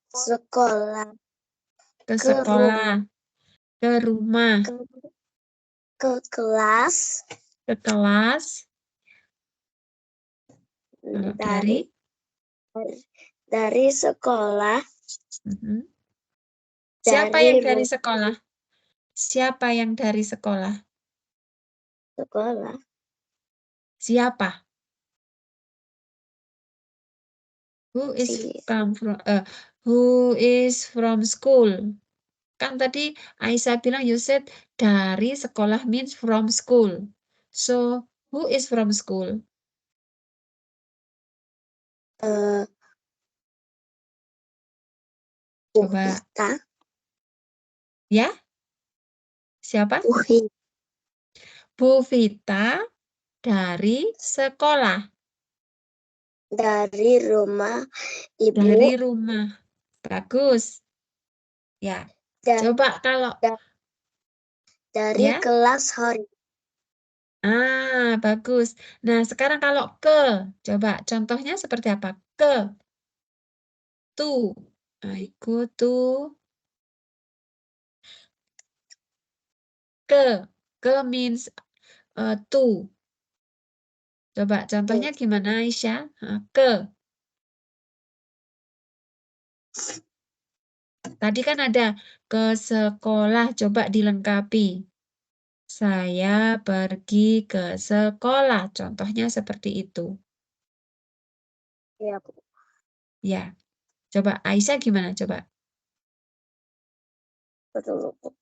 Sekolah, ke Ke sekolah, ke rumah, ke kelas, ke kelas. Kalau dari sekolah, Mhm. Siapa yang dari sekolah? Siapa yang dari sekolah? sekolah, Siapa? Who is who is from school? Kan tadi Aisyah bilang you said dari sekolah means from school. So who is from school? Coba. Vita, Ya? Siapa? Bu Vita dari sekolah. dari rumah ibu, Dari rumah. Bagus. Ya. Coba kalau dari ya? kelas hari, Bagus. Nah, sekarang kalau ke, coba contohnya seperti apa? Ke, tu. Aku tu. Ke means tu. Coba contohnya gimana, Aisyah? Ke. Tadi kan ada ke sekolah, coba dilengkapi. Saya pergi ke sekolah. Contohnya seperti itu. Iya, Bu. Ya. Coba Aisyah gimana? Coba. Betul, Bu.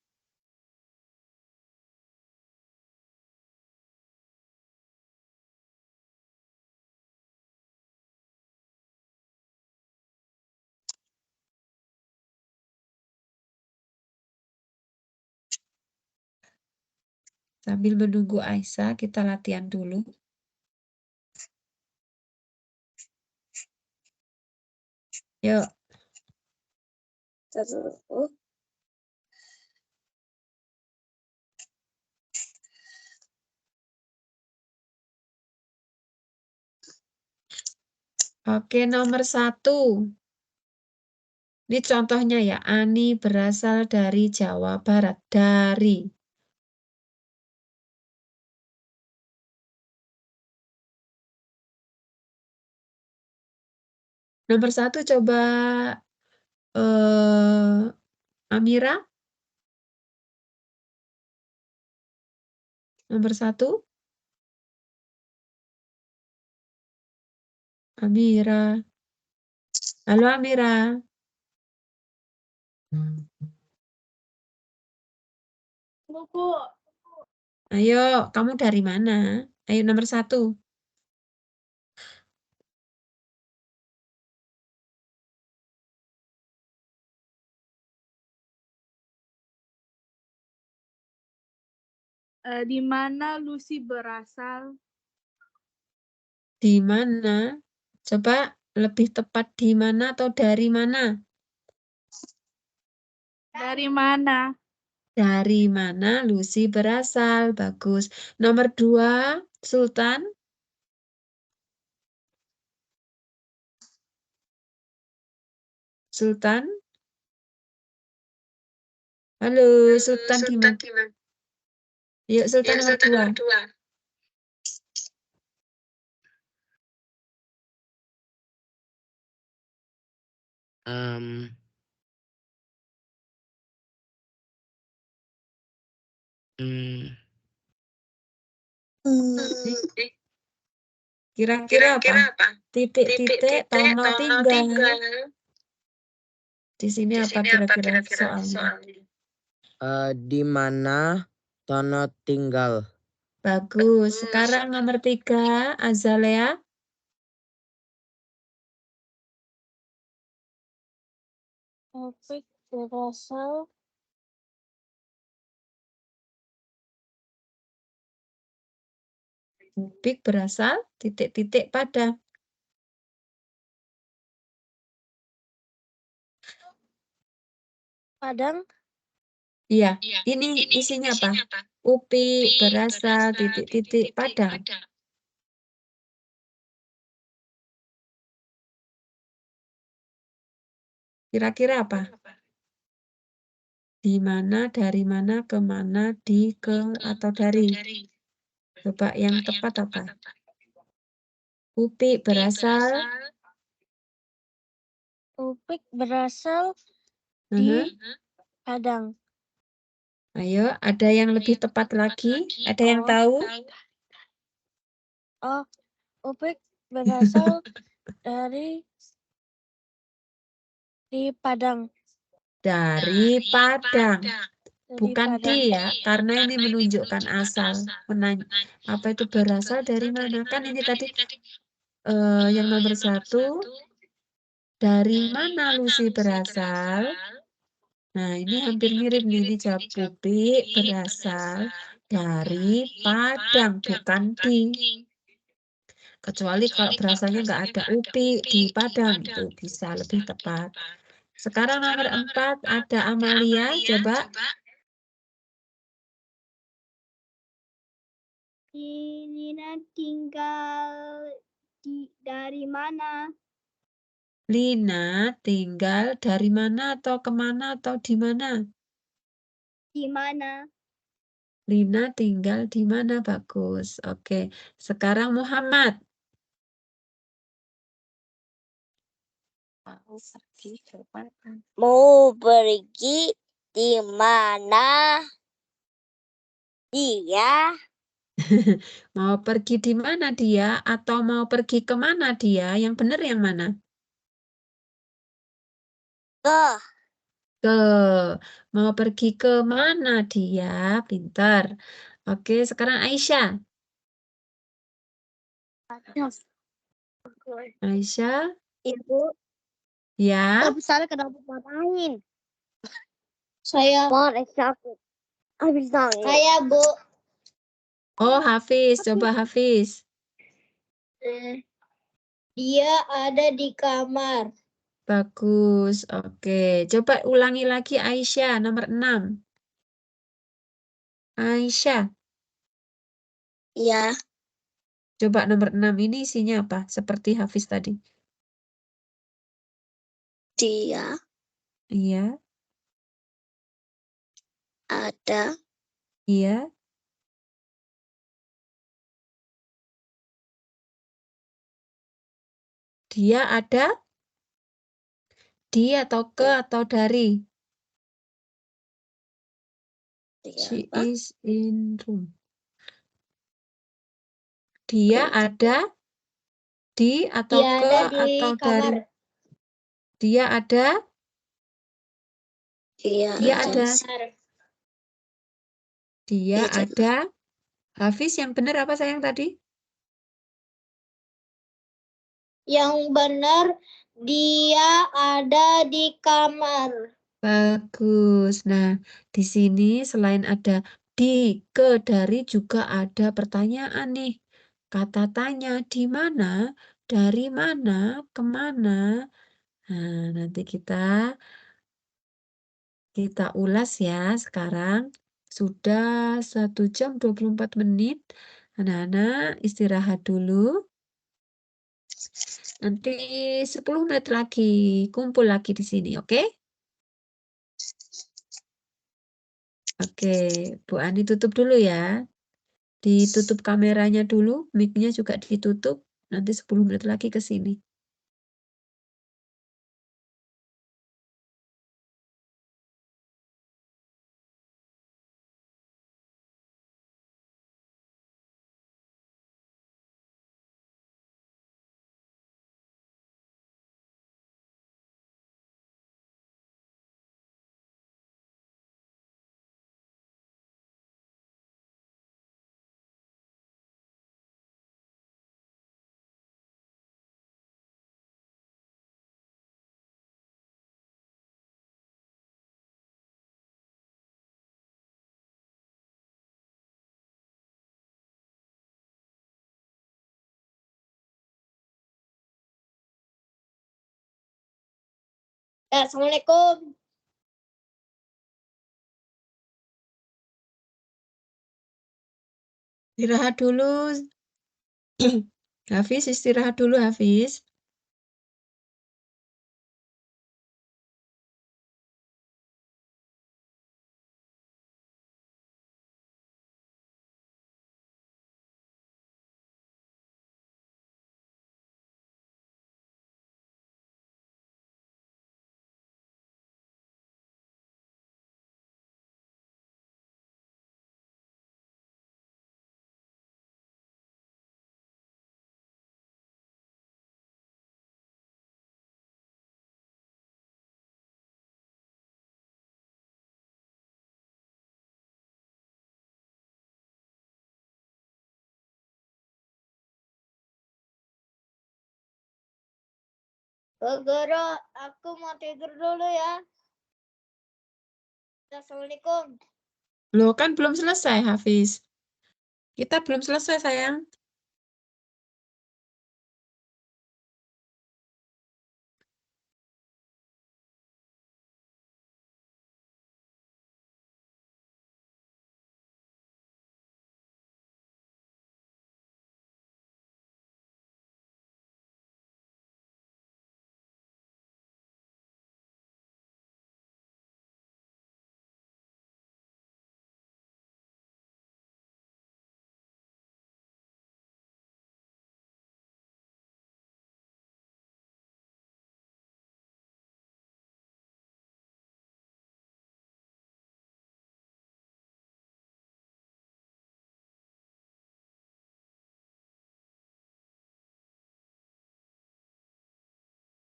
Sambil menunggu Aisyah, kita latihan dulu. Yuk. Betul, Bu. Oke, nomor 1. Ini contohnya ya, Ani berasal dari Jawa Barat. Dari. Nomor 1 coba Amira. Nomor 1. Amira. Halo Amira. Bu. Ayo, kamu dari mana? Ayo nomor 1. Di mana Lucy berasal? Di mana? Coba lebih tepat di mana atau dari mana? Dari mana? Dari mana Lucy berasal? Bagus. Nomor 2, Sultan. Sultan. Halo, Sultan di mana? Yuk, Sultan nomor 2. Kira-kira apa? Titik-titik, tono tinggal. Di sini apa kira-kira soalnya? Di mana Tono tinggal? Bagus. Sekarang nomor 3, Azalea. Opik berasal Upik berasal titik-titik pada. Padang. Iya, ini isinya apa? Upik berasal titik-titik Padang. Kira-kira apa? Di mana, dari mana, kemana, di, ke, atau dari? Coba yang tepat apa? Upik berasal. Opik berasal Mhm. di Padang. Ayo, ada yang lebih tepat lagi? Ada yang tahu? Oh, Opik berasal di Padang. Dari Padang. Dari Bukan Padang. di ya, karena ini menunjukkan asal. Apa itu berasal dari mana? Kan ini tadi yang nomor 1, dari mana Lucy berasal? Nah, ini hampir mirip nih. Ini jawab Upik berasal dari Padang, bukan di. Kecuali kalau berasalnya nggak ada Upik di Padang, itu bisa lebih tepat. Sekarang nomor 4 ada Amalia, coba. Lina tinggal dari mana? Lina tinggal dari mana atau kemana atau di mana? Di mana? Lina tinggal di mana? Bagus. Oke. Sekarang Muhammad. Mau pergi ke mana? Mau pergi di mana dia? Mau pergi di mana dia atau mau pergi kemana dia? Yang benar yang mana? Ke Ke. Mau pergi ke mana dia? Pintar. Oke, sekarang Aisyah. Aisyah, Ibu, ya. tapi saya kenapa ngapain? Saya. Mohon sakit. Habis nangis. Saya, Bu. Oh, Hafiz. Coba Hafiz. Dia ada di kamar. Bagus. Oke. Coba ulangi lagi Aisyah, nomor 6. Aisyah. Iya, Coba nomor 6 ini isinya apa? Seperti Hafiz tadi. dia Iya, ada iya. Dia ada di atau ke atau dari. dia She apa? is in room. Dia ada di atau Dia ke ada di atau kamar. dari. Dia ada. Dia Dia ada. ada. Dia Dia ada. Hafiz yang benar apa sayang tadi? Yang benar, dia ada di kamar. Bagus. Nah, di sini selain ada di, ke, dari juga ada pertanyaan nih. Kata tanya di mana, dari mana, kemana. Nah, nanti kita ulas ya sekarang. Sudah 1 jam 24 menit. Anak-anak istirahat dulu. Nanti 10 menit lagi kumpul lagi di sini, oke? Oke, Bu Ani tutup dulu ya. Ditutup kameranya dulu, mic-nya juga ditutup. Nanti 10 menit lagi ke sini. Assalamualaikum. Istirahat dulu. Hafiz, istirahat dulu, Hafiz. Bu Guru, aku mau tidur dulu ya. Assalamualaikum. Loh, kan belum selesai, Hafiz. Kita belum selesai, sayang.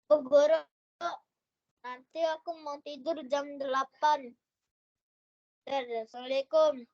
Bu Guru, nanti aku mau tidur jam 8. Assalamualaikum.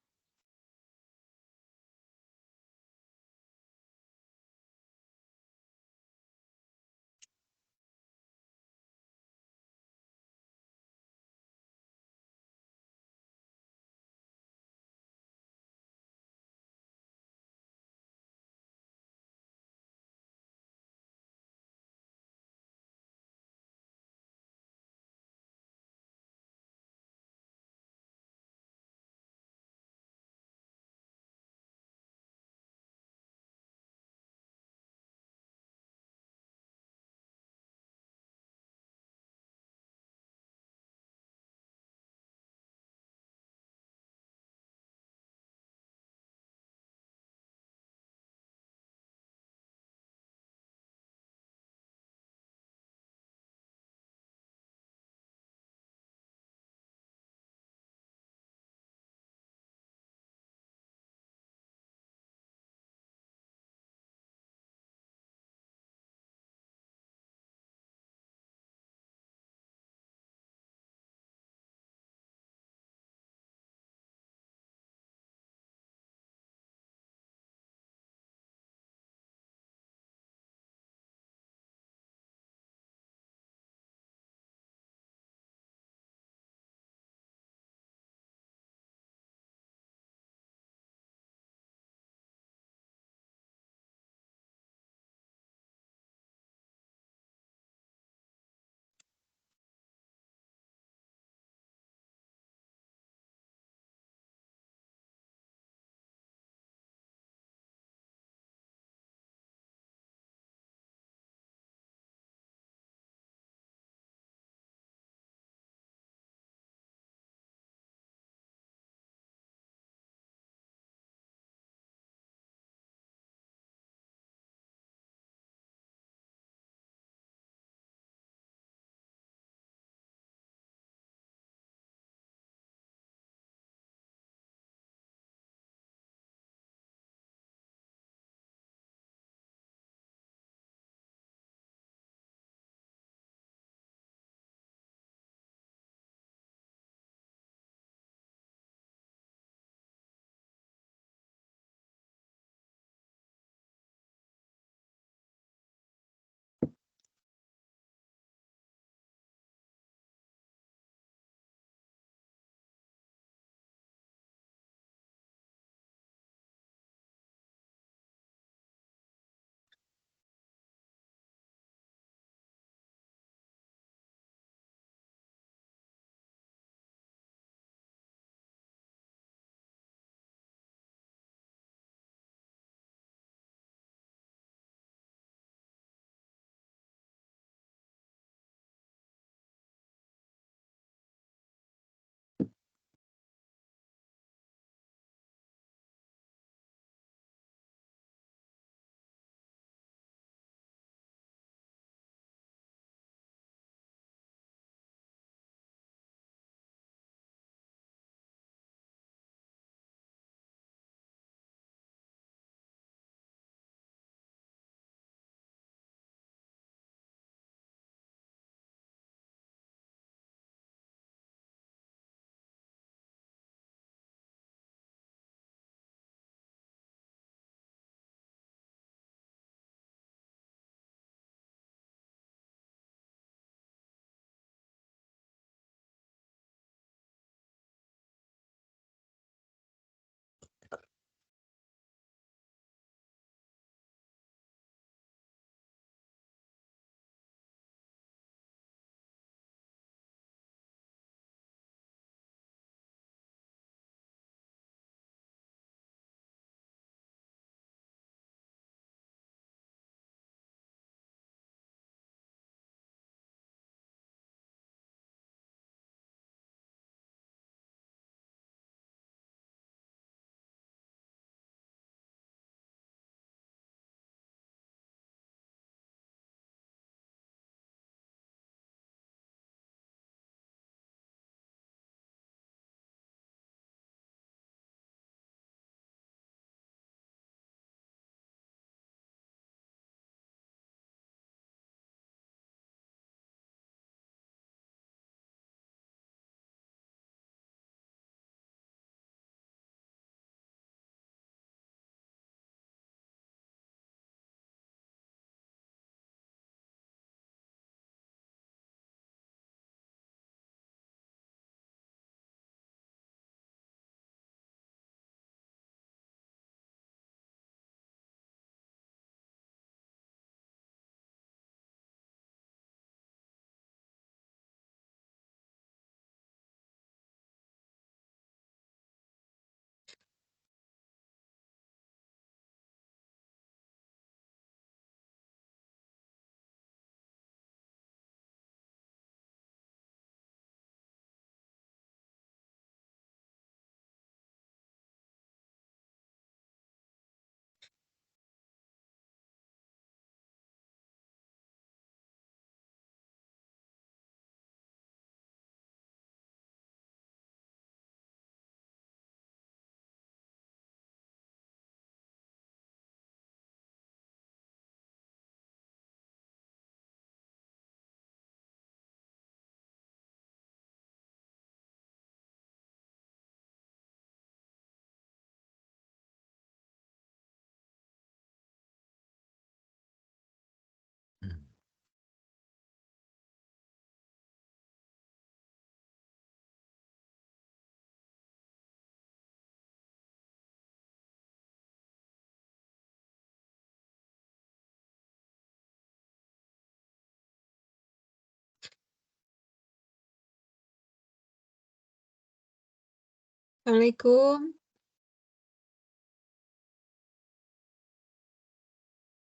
Assalamualaikum.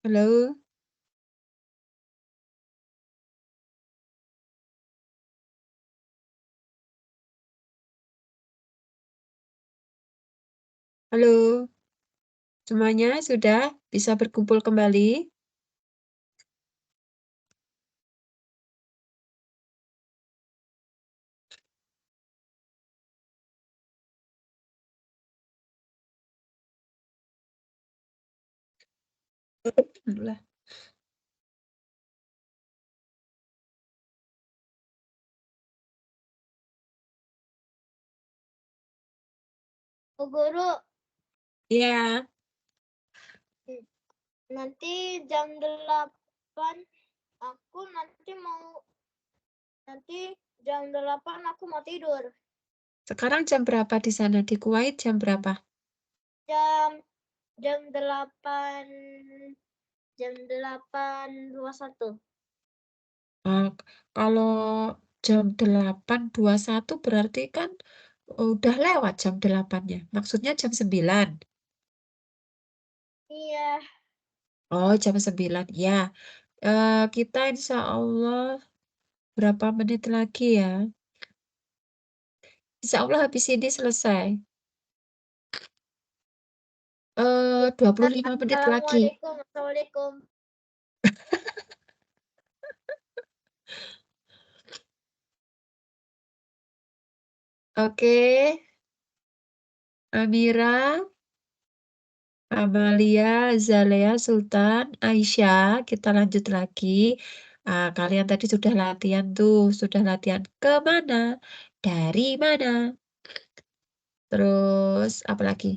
Halo. Halo. Semuanya sudah bisa berkumpul kembali? Alhamdulillah. Bu Guru, Iya. nanti jam 8 nanti jam 8 aku mau tidur. Sekarang jam berapa di sana? Di Kuwait jam berapa? Jam 8.21. Kalau jam 8.21 berarti kan udah lewat jam 8-nya. Maksudnya jam 9. Iya, Oh, jam 9. Ya. Kita insya Allah berapa menit lagi ya? Insya Allah habis ini selesai. 25 menit lagi. Assalamualaikum. Oke. Amira, Amalia, Zalea, Sultan, Aisyah, kita lanjut lagi. Kalian tadi sudah latihan tuh, sudah latihan kemana, dari mana. Terus apa lagi?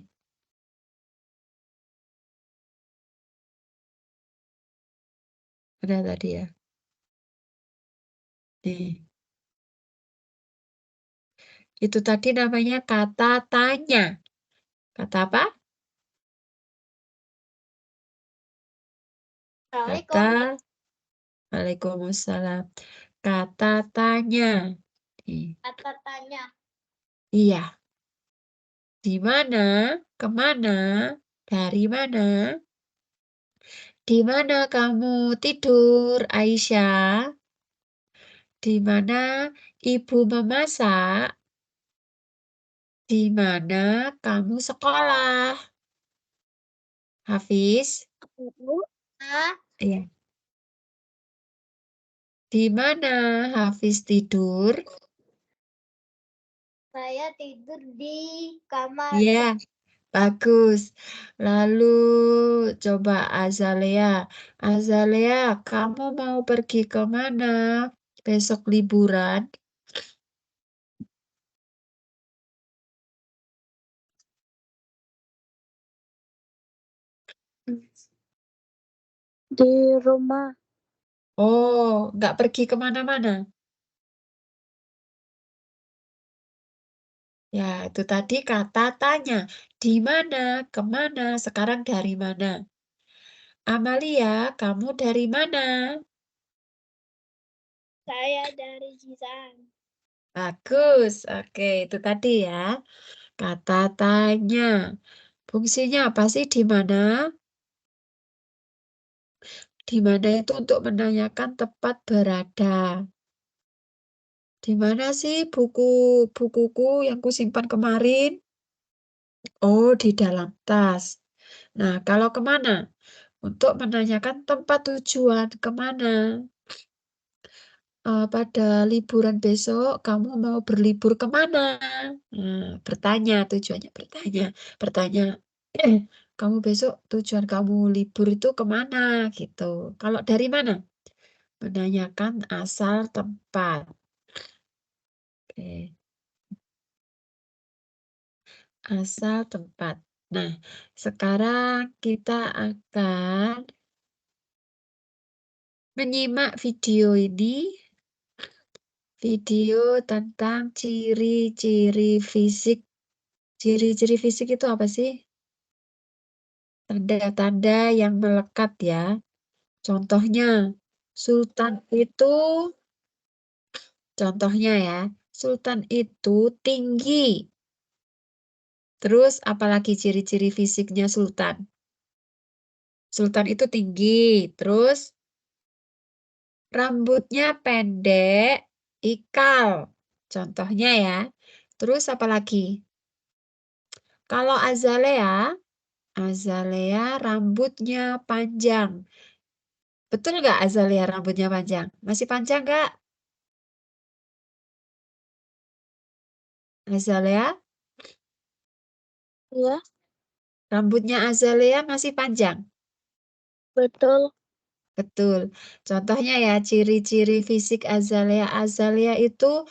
Udah tadi ya. Nih, itu tadi namanya kata tanya. Kata apa? Kata Waalaikumsalam. Kata tanya. Nih, Kata tanya. iya. Di mana? Kemana? Dari mana? Di mana kamu tidur, Aisyah? Di mana ibu memasak? Di mana kamu sekolah? Hafiz? Nah, Iya. Di mana Hafiz tidur? saya tidur di kamar. Iya, bagus. Lalu coba Azalea. Azalea, kamu mau pergi ke mana besok liburan? Di rumah. Oh, nggak pergi kemana-mana. Ya, itu tadi kata tanya. Di mana, kemana, sekarang dari mana? Amalia, kamu dari mana? Saya dari Cisang. Bagus. Oke, itu tadi ya. Kata tanya. Fungsinya apa sih di mana? Di mana itu untuk menanyakan tempat berada. Di mana sih bukuku yang kusimpan kemarin? Oh, di dalam tas. Nah, kalau kemana? Untuk menanyakan tempat tujuan kemana. Pada liburan besok, kamu mau berlibur kemana? Bertanya, tujuannya bertanya. Bertanya, kamu besok tujuan kamu libur itu kemana? Gitu. Kalau dari mana? Menanyakan asal tempat. Oke. Asal tempat. Nah, sekarang kita akan menyimak video ini. Video tentang ciri-ciri fisik. Ciri-ciri fisik itu apa sih? Tanda-tanda yang melekat ya. Contohnya, Sultan itu, contohnya ya, Sultan itu tinggi. Terus apalagi ciri-ciri fisiknya Sultan? Sultan itu tinggi, terus rambutnya pendek, ikal. Contohnya ya. Terus apa lagi? Kalau Azalea rambutnya panjang. Betul nggak Azalea rambutnya panjang? Masih panjang nggak? Azalea? Iya, Rambutnya Azalea masih panjang? betul. Betul. Contohnya ya, ciri-ciri fisik Azalea. Azalea itu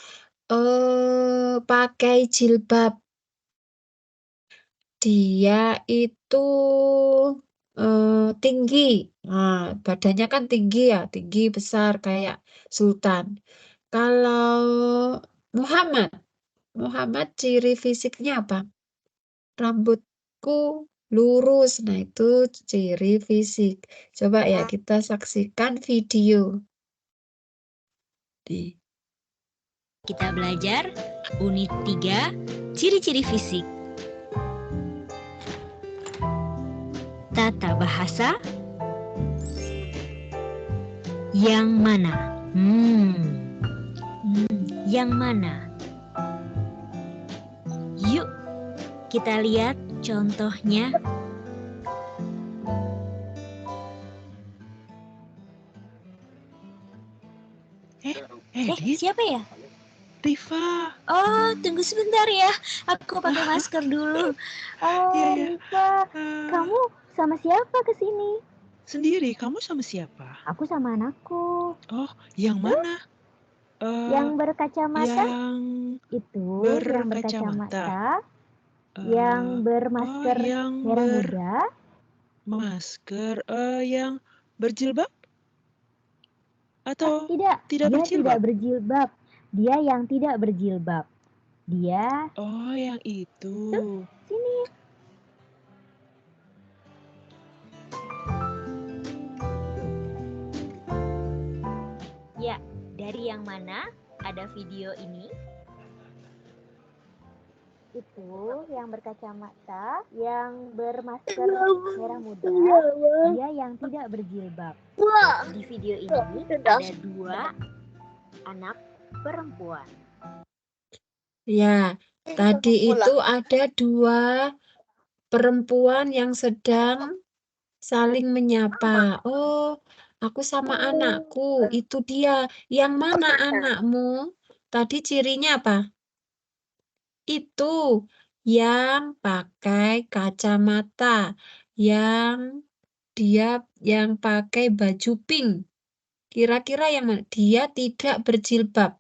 pakai jilbab. Dia itu tinggi. Nah, badannya kan tinggi ya, tinggi besar kayak Sultan. Kalau Muhammad, Muhammad ciri fisiknya apa? Rambutku lurus. Nah, itu ciri fisik. Coba ya kita saksikan video. Nih. Kita belajar unit 3, ciri-ciri fisik. Tata bahasa yang mana? Yang mana? Yuk, kita lihat contohnya. Siapa ya? Rifa. Oh, tunggu sebentar ya. Aku pakai masker dulu. Rifa, kamu sama siapa ke sini? Sendiri, kamu sama siapa? Aku sama anakku. Oh, yang mana? Yang berkacamata Yang itu, berkacamata. yang berkacamata, yang bermasker yang merah muda. Masker yang berjilbab? Atau Tidak, tidak dia berjilbab? tidak berjilbab. Dia yang tidak berjilbab. Dia Oh, yang itu. sini. Ya, dari yang mana ada video ini? Itu yang berkacamata, yang bermasker merah muda. Dia yang tidak berjilbab. Di video ini ada 2 anak perempuan. Ya, tadi itu ada 2 perempuan yang sedang saling menyapa. Oh, aku sama anakku. Itu dia. Yang mana anakmu? Tadi cirinya apa? Itu yang pakai kacamata, yang yang pakai baju pink. Kira-kira yang mana? Dia tidak berjilbab.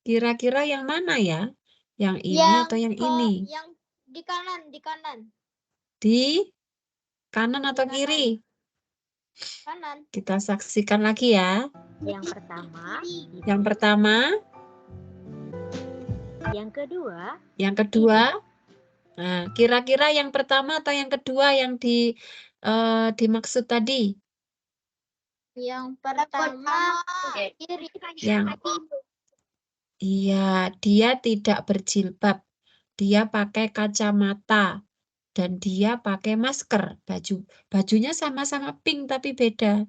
Kira-kira yang mana ya? Yang ini atau yang ini? Yang di kanan, di kanan. Di kanan atau kiri? Kanan. Kita saksikan lagi ya. Yang pertama, Yang pertama, yang kedua, yang kedua. Nah, kira-kira yang pertama atau yang kedua yang dimaksud tadi? Yang pertama kiri. Yang iya, dia tidak berjilbab. Dia pakai kacamata dan dia pakai masker. Bajunya sama-sama pink tapi beda.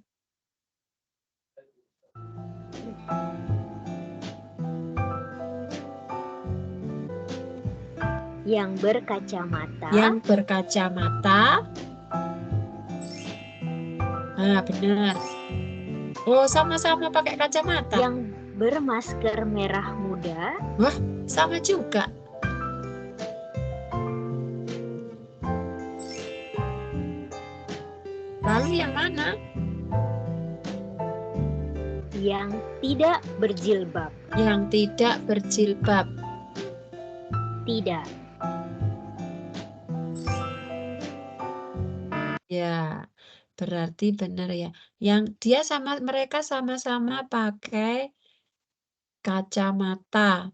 yang berkacamata, Yang berkacamata. Nah, benar. Oh, sama-sama pakai kacamata. yang bermasker merah muda, Sama juga. Lalu yang mana? yang tidak berjilbab. Yang tidak berjilbab. Tidak. Ya, berarti benar ya. Yang mereka sama-sama pakai kacamata.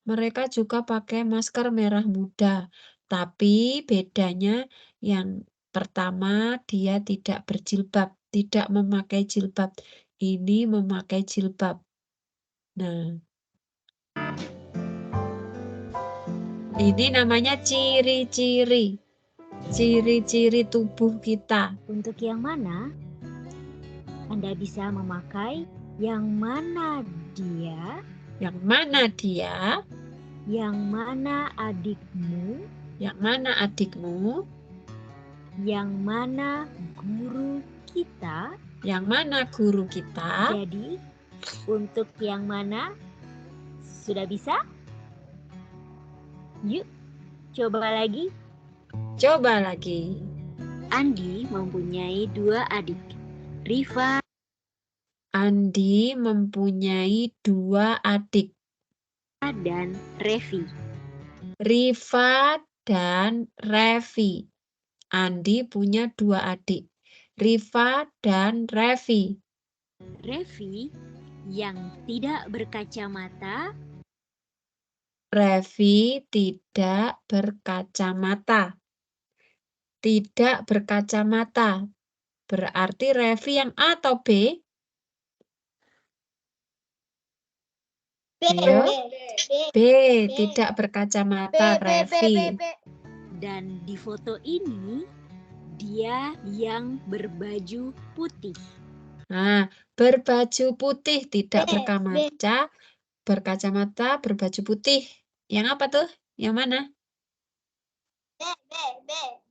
Mereka juga pakai masker merah muda. Tapi bedanya yang pertama dia tidak berjilbab, tidak memakai jilbab. Ini memakai jilbab. Nah, Ini namanya ciri-ciri. Ciri-ciri tubuh kita. Untuk yang mana? Anda bisa memakai yang mana dia, Yang mana dia? yang mana adikmu, Yang mana adikmu? yang mana guru kita. Yang mana guru kita? Jadi, untuk yang mana? Sudah bisa? Yuk, coba lagi. Coba lagi. Andi mempunyai 2 adik, Rifa Andi mempunyai 2 adik, dan Revi. Rifa dan Revi. Andi punya 2 adik, Rifa dan Revi. Revi yang tidak berkacamata, Revi tidak berkacamata. Tidak berkacamata. Berarti Revi yang A atau B? B, Ayo. B, B, tidak berkacamata Revi. dan di foto ini dia yang berbaju putih. Nah, berbaju putih, tidak B, berkacamata, berbaju putih. Yang apa tuh? Yang mana?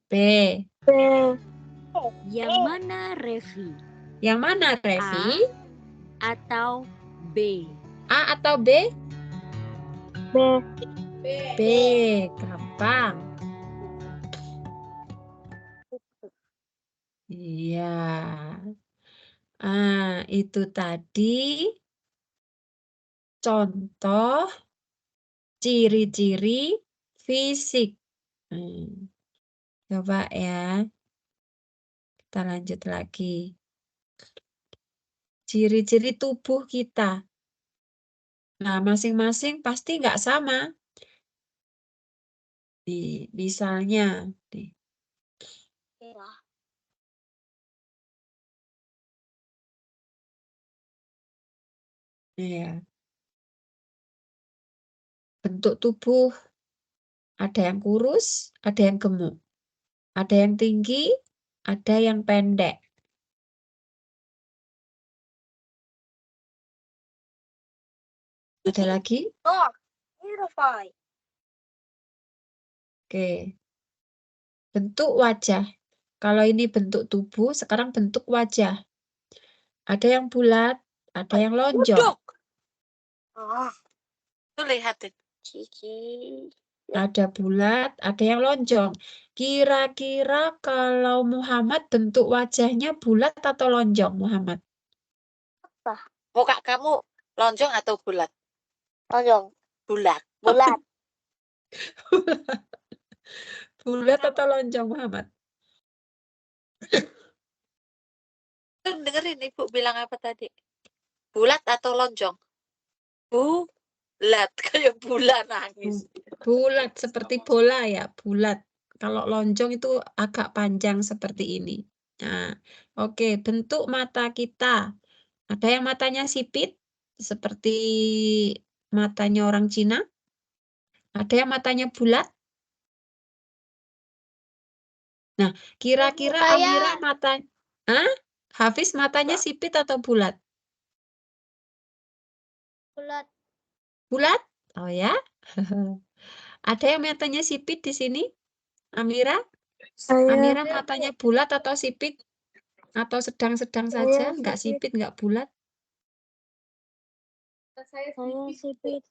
B. Yang mana Revi? Yang mana Revi? Atau B? A atau B? B. B. Gampang. Iya. Itu tadi contoh ciri-ciri fisik. Coba ya. Kita lanjut lagi. Ciri-ciri tubuh kita. Nah, masing-masing pasti nggak sama. Misalnya, ya. Bentuk tubuh. Ada yang kurus, ada yang gemuk. Ada yang tinggi, ada yang pendek. Ada lagi? Oke. Bentuk wajah. Kalau ini bentuk tubuh, sekarang bentuk wajah. Ada yang bulat, ada yang lonjong. Tuh lihat Ada bulat, ada yang lonjong. Kira-kira kalau Muhammad bentuk wajahnya bulat atau lonjong, Muhammad? muka kamu lonjong atau bulat? Lonjong. Bulat. Bulat. Bulat atau lonjong, Muhammad? Dengerin Ibu bilang apa tadi? Bulat atau lonjong? Bulat, kayak bulan nangis. Bulat seperti bola ya, bulat. Kalau lonjong itu agak panjang seperti ini. Nah, oke, bentuk mata kita. Ada yang matanya sipit, seperti matanya orang Cina. Ada yang matanya bulat. Nah, kira-kira Saya- Amira mata, Hafiz matanya sipit atau bulat? Bulat. Bulat? Oh ya. Ada yang matanya sipit di sini? Amira? Amira matanya bulat atau sipit? Atau sedang-sedang saja? Nggak sipit, nggak bulat? Saya sipit.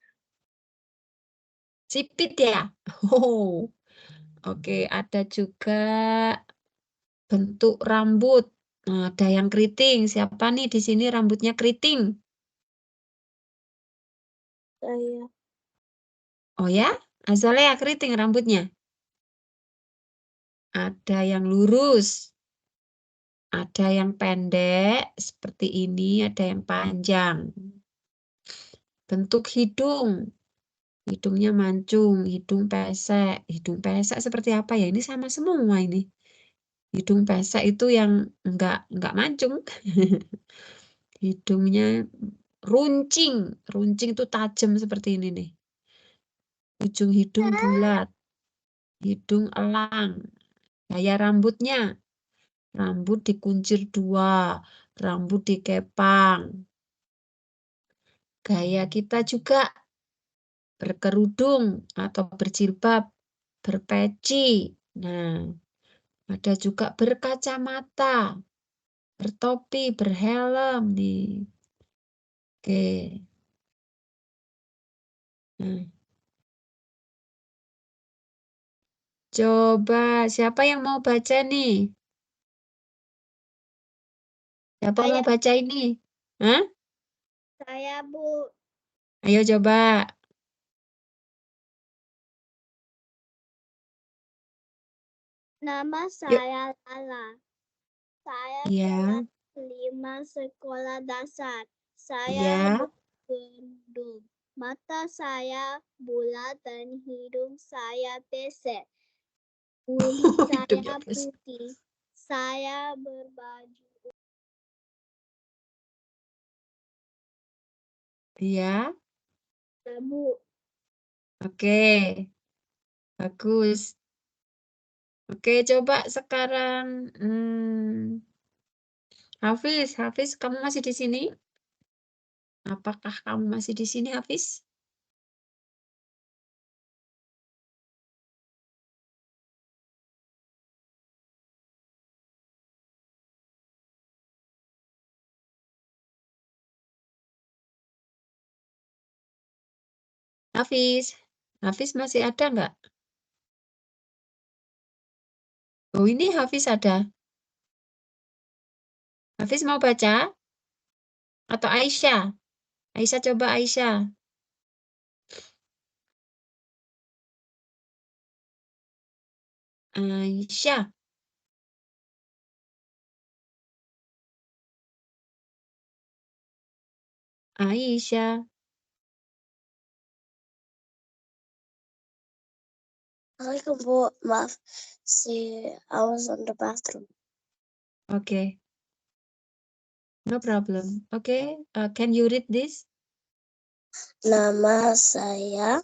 Sipit ya? Oh. Oke, ada juga bentuk rambut. Nah, ada yang keriting. Siapa nih di sini rambutnya keriting? Saya. Oh ya? Azalea keriting rambutnya. Ada yang lurus. Ada yang pendek seperti ini, ada yang panjang. Bentuk hidung. Hidungnya mancung, hidung pesek. Hidung pesek seperti apa ya? Ini sama semua ini. Hidung pesek itu yang enggak mancung. Hidungnya runcing. Runcing itu tajam seperti ini nih. Ujung hidung bulat. Hidung elang. Gaya rambutnya. Rambut dikuncir 2. Rambut dikepang. Gaya kita juga berkerudung atau berjilbab, berpeci. Nah, ada juga berkacamata, bertopi, berhelm nih. Oke. Nah. Coba siapa yang mau baca nih? Siapa mau baca ini? Hah? Saya, Bu. Ayo coba. Nama Yuk. saya Lala. Saya Iya. kelas 5 sekolah dasar. Iya. Saya berkerudung. Mata saya bulat dan hidung saya pesek. Kulit Hidungnya saya pesek. putih. Saya berbaju. Iya. Bu. Oke. Bagus. Oke, coba sekarang Hafiz, kamu masih di sini? Apakah kamu masih di sini, Hafiz? Hafiz masih ada nggak? Oh, ini Hafiz ada. Hafiz mau baca? Atau Aisyah? Aisyah, coba Aisyah. Aisyah. Aisyah. Assalamualaikum, Bu. Maaf, I was on the bathroom. Okay. No problem. Okay. Can you read this? Nama saya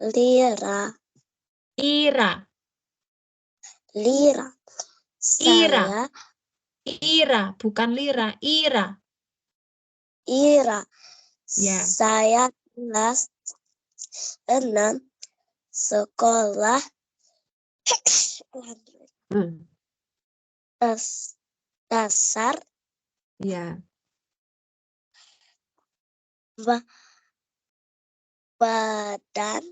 Lira. Ira. Lira. Saya Ira, bukan Lira. Ira. Ira. Ya. Saya kelas 6 sekolah dasar. Ya. Badan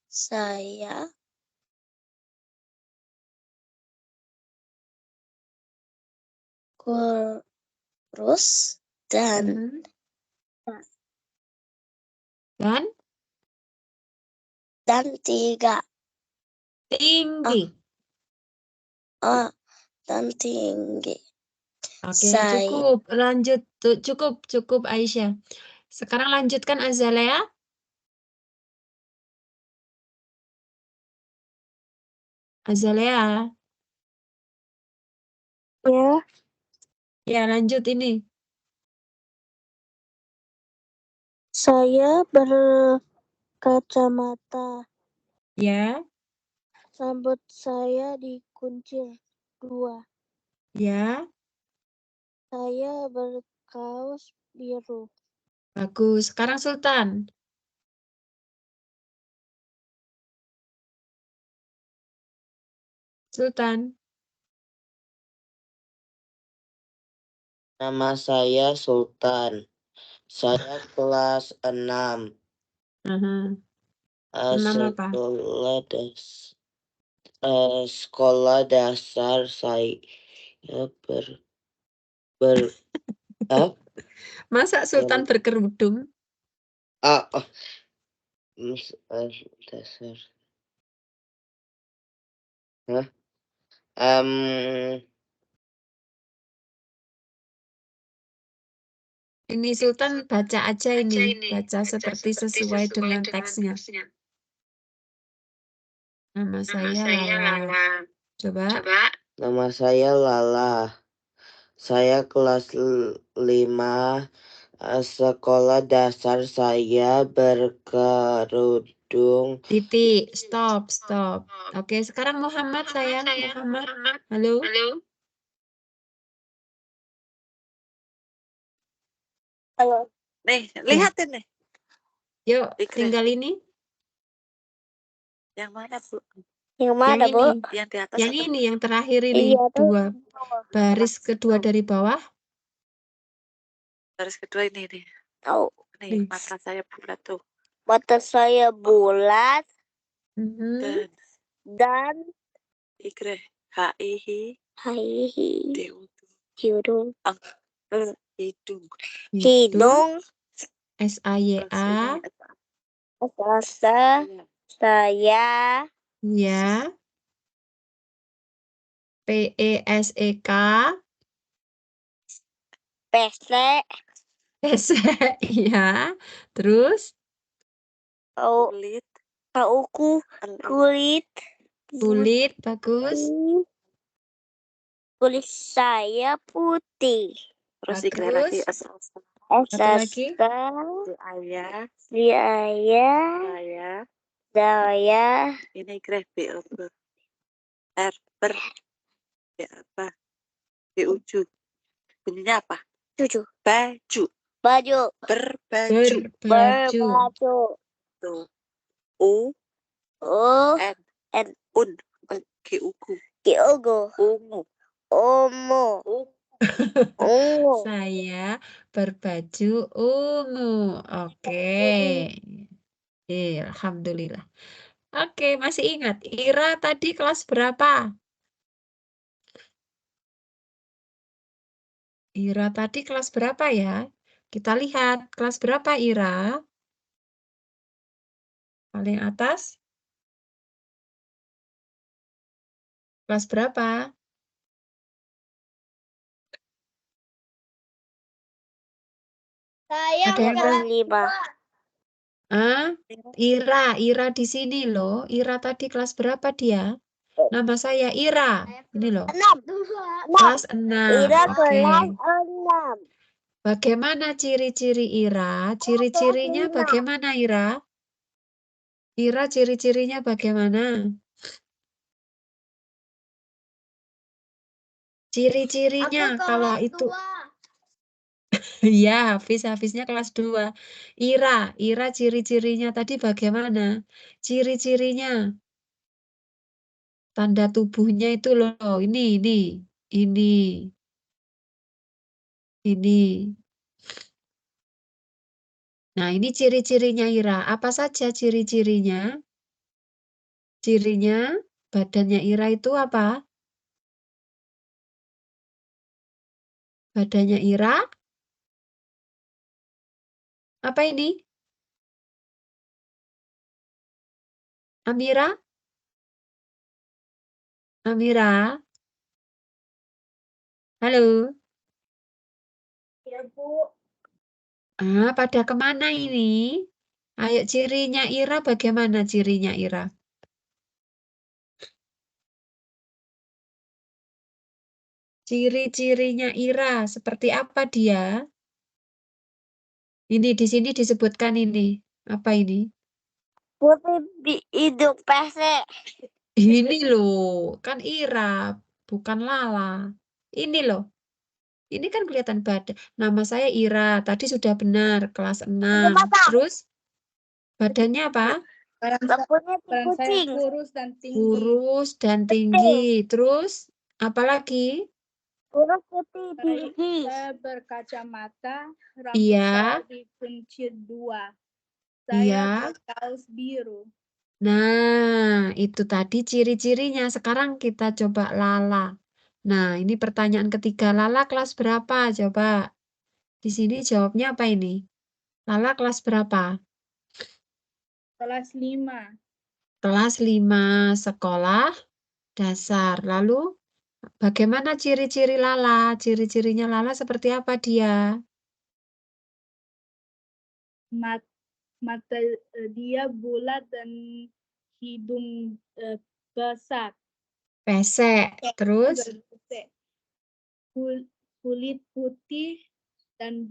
saya kurus dan tinggi. Dan tinggi. Oke, cukup. Lanjut. Cukup Aisyah. Sekarang lanjutkan Azalea. Azalea. Ya. Ya, lanjut ini. Saya berkacamata. Ya. Rambut saya dikuncir 2. Ya. Saya berkaus biru. Bagus. Sekarang Sultan. Sultan. Nama saya Sultan. Saya kelas 6. 6 apa? Sekolah dasar saya Masa Sultan berkerudung? dasar. Ini Sultan baca aja ini. Baca seperti sesuai dengan teksnya. Nama saya Lala. Coba. Nama saya Lala. Saya kelas 5 Sekolah dasar saya berkerudung. Titik. Stop. Oke, sekarang Muhammad sayang. Muhammad. Halo. Halo. Nih, lihatin nih. Yuk, Ikra. tinggal ini. Yang mana, Bu? Yang mana, Yang Bu? ini. Yang di atas Yang apa? ini, yang terakhir ini. Iya, tuh. 2. Baris kedua dari bawah. Baris kedua ini nih. Tahu. Nih, Nih. mata saya bulat tuh. Mata saya bulat Mhm. dan Ikra. H-I-H. hihi. Hidung. Hidung. Hidung. Hidung. S-A-Y-A. Rasa saya Ya. P-E-S-E-K. pesek. Pesek. Ya. Terus. Kulit. Kulit. Kulit. Bagus. Kulit saya putih. Terus Ikra lagi. Bagus. Asal-asal. Satu lagi. Ayah. Saya Ini Ikra. B-O-B. R. Ber. B apa? B-U-J. Bunyinya apa? cucu. Baju. Baju. Berbaju. Berbaju. Tuh. U. N. Un. G-U-G. Ungu. Saya berbaju ungu. Oke. Alhamdulillah. Oke, masih ingat. Ira tadi kelas berapa? Ira tadi kelas berapa ya? Kita lihat. Kelas berapa Ira? Paling atas? Kelas berapa? Saya Ada yang kelas tahu? 5. Ira di sini loh. Ira tadi kelas berapa dia? Nama saya Ira. Ini loh. 2. Kelas 6. Ira Oke. kelas 6. Bagaimana ciri-ciri Ira? Ciri-cirinya bagaimana Ira? Ira ciri-cirinya bagaimana? Ciri-cirinya kalau itu. Iya, Hafiz-Hafiznya kelas 2. Ira ciri-cirinya tadi bagaimana? Ciri-cirinya. Tanda tubuhnya itu loh. Ini. Nah, ini ciri-cirinya Ira. Apa saja ciri-cirinya? Cirinya badannya Ira itu apa? Badannya Ira? Apa ini? Amira? Halo? Ya, Bu. Pada kemana ini? Ayo cirinya Ira bagaimana cirinya Ira? Ciri-cirinya Ira seperti apa dia? Ini di sini disebutkan ini. Apa ini? Putih di hidung pesek. Ini loh, kan Ira, bukan Lala. Ini loh. Ini kan kelihatan badan. Nama saya Ira, tadi sudah benar, kelas 6. Terus badannya apa? Lampunya kucing. Kurus dan tinggi. Terus apa lagi? Kurus putih tinggi. Saya berkacamata, rambut Iya. saya dikuncir 2. Iya. Saya berkaus biru. Nah, itu tadi ciri-cirinya. Sekarang kita coba Lala. Nah, ini pertanyaan ketiga. Lala kelas berapa? Coba. Di sini jawabnya apa ini? Lala kelas berapa? Kelas 5. Kelas 5 sekolah dasar. Lalu bagaimana ciri-ciri Lala? Ciri-cirinya Lala seperti apa dia? Mata dia bulat dan hidung besar. Pesek. Terus Kulit putih dan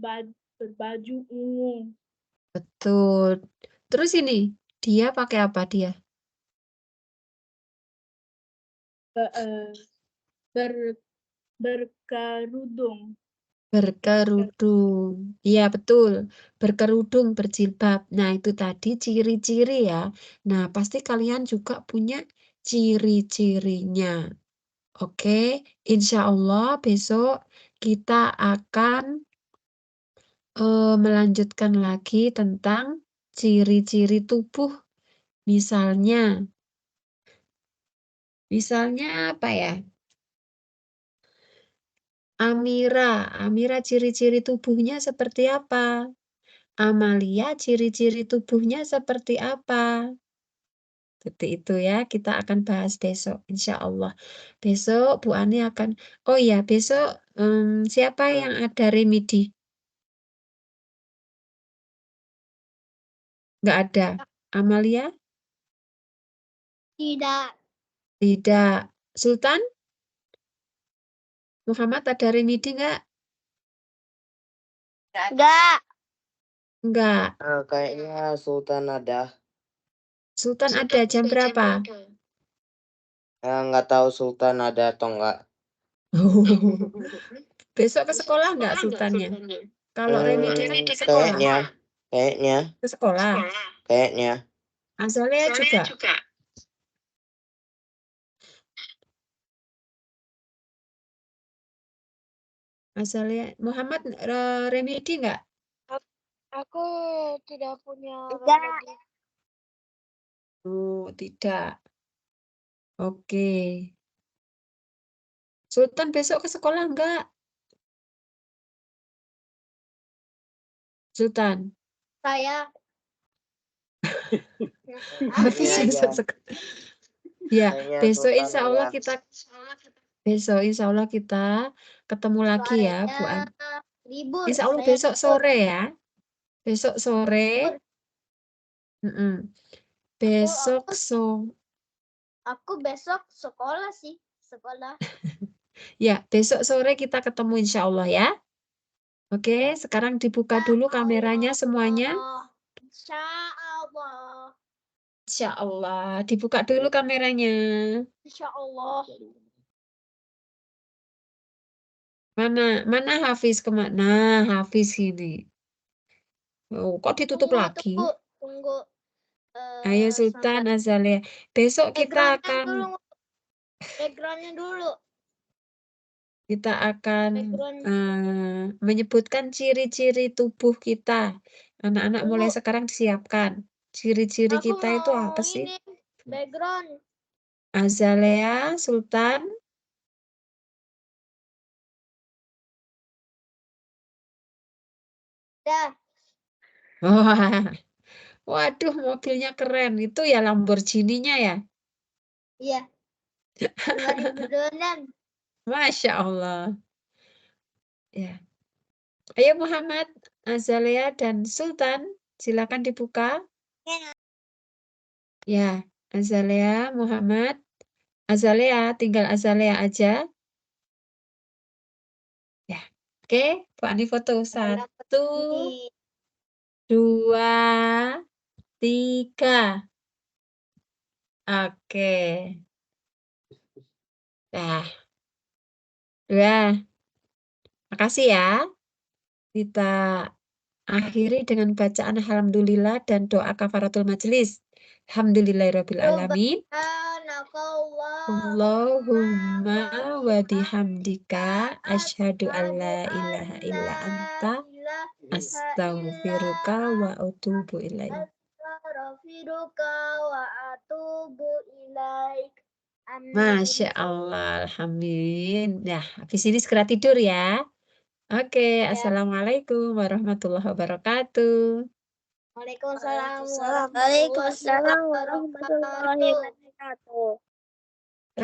berbaju ungu. Betul. Terus ini, dia pakai apa dia? Berkerudung. Berkerudung. Iya, betul. Berkerudung, berjilbab. Nah, itu tadi ciri-ciri ya. Nah, pasti kalian juga punya ciri-cirinya. Oke, insya Allah besok kita akan melanjutkan lagi tentang ciri-ciri tubuh. Misalnya apa ya? Amira ciri-ciri tubuhnya seperti apa? Amalia ciri-ciri tubuhnya seperti apa? Seperti itu ya, kita akan bahas besok, insya Allah. Besok Bu Ani akan, oh iya, besok siapa yang ada remedi? Nggak ada. Amalia? Tidak. Tidak. Sultan? Muhammad ada remedi nggak? Enggak. Enggak. Kayaknya Sultan ada. Sultan ada jam berapa? Nggak tahu Sultan ada atau enggak. Besok ke sekolah nggak Sultannya? Kalau remedi kan sekolah. Kayaknya. Ke sekolah. Kayaknya. Azalea juga. Azalea. Muhammad remedi nggak? Aku tidak punya Enggak. remedi. Oh, tidak. Oke. Sultan besok ke sekolah enggak? Sultan. Saya. Habis Ini besok aja. sekolah. Ya, Kayaknya besok Sultan insya Allah ada. kita ketemu lagi ya, Bu An. Libur. Insya Allah Saya besok libur. sore ya. Besok sore. Besok Aku besok sekolah sih. Sekolah. ya, besok sore kita ketemu insya Allah ya. Oke, sekarang dibuka dulu kameranya semuanya. Insya Allah. Insya Allah, dibuka dulu kameranya. Insya Allah. Mana Hafiz kemana? Hafiz ini. Oh, kok ditutup lagi? Tunggu. Ayo Sultan Azalea. Besok kita akan Backgroundnya dulu. kita akan menyebutkan ciri-ciri tubuh kita. Anak-anak mulai sekarang disiapkan. Ciri-ciri kita itu apa sih? Background. Azalea, Sultan. Dah. Waduh, mobilnya keren. Itu ya Lamborghini-nya ya? Iya. 2026. Masya Allah. Ya. Ayo Muhammad, Azalea, dan Sultan, silakan dibuka. Ya, Azalea, Muhammad. Azalea, tinggal Azalea aja. Ya, oke. Bu Ani foto. 1, 2, 3. Oke. Nah, makasih ya. Kita akhiri dengan bacaan Alhamdulillah dan doa kafaratul majelis. Alhamdulillahirabbil alamin. Allahumma wa bihamdika asyhadu an la ilaha illa anta astaghfiruka wa atubu ilaik. Masya Allah, alhamdulillah. Nah, habis ini segera tidur ya. Oke, Assalamualaikum warahmatullahi wabarakatuh. Waalaikumsalam warahmatullahi wabarakatuh.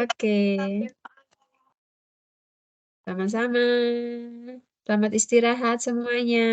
Oke, sama-sama. Selamat istirahat semuanya.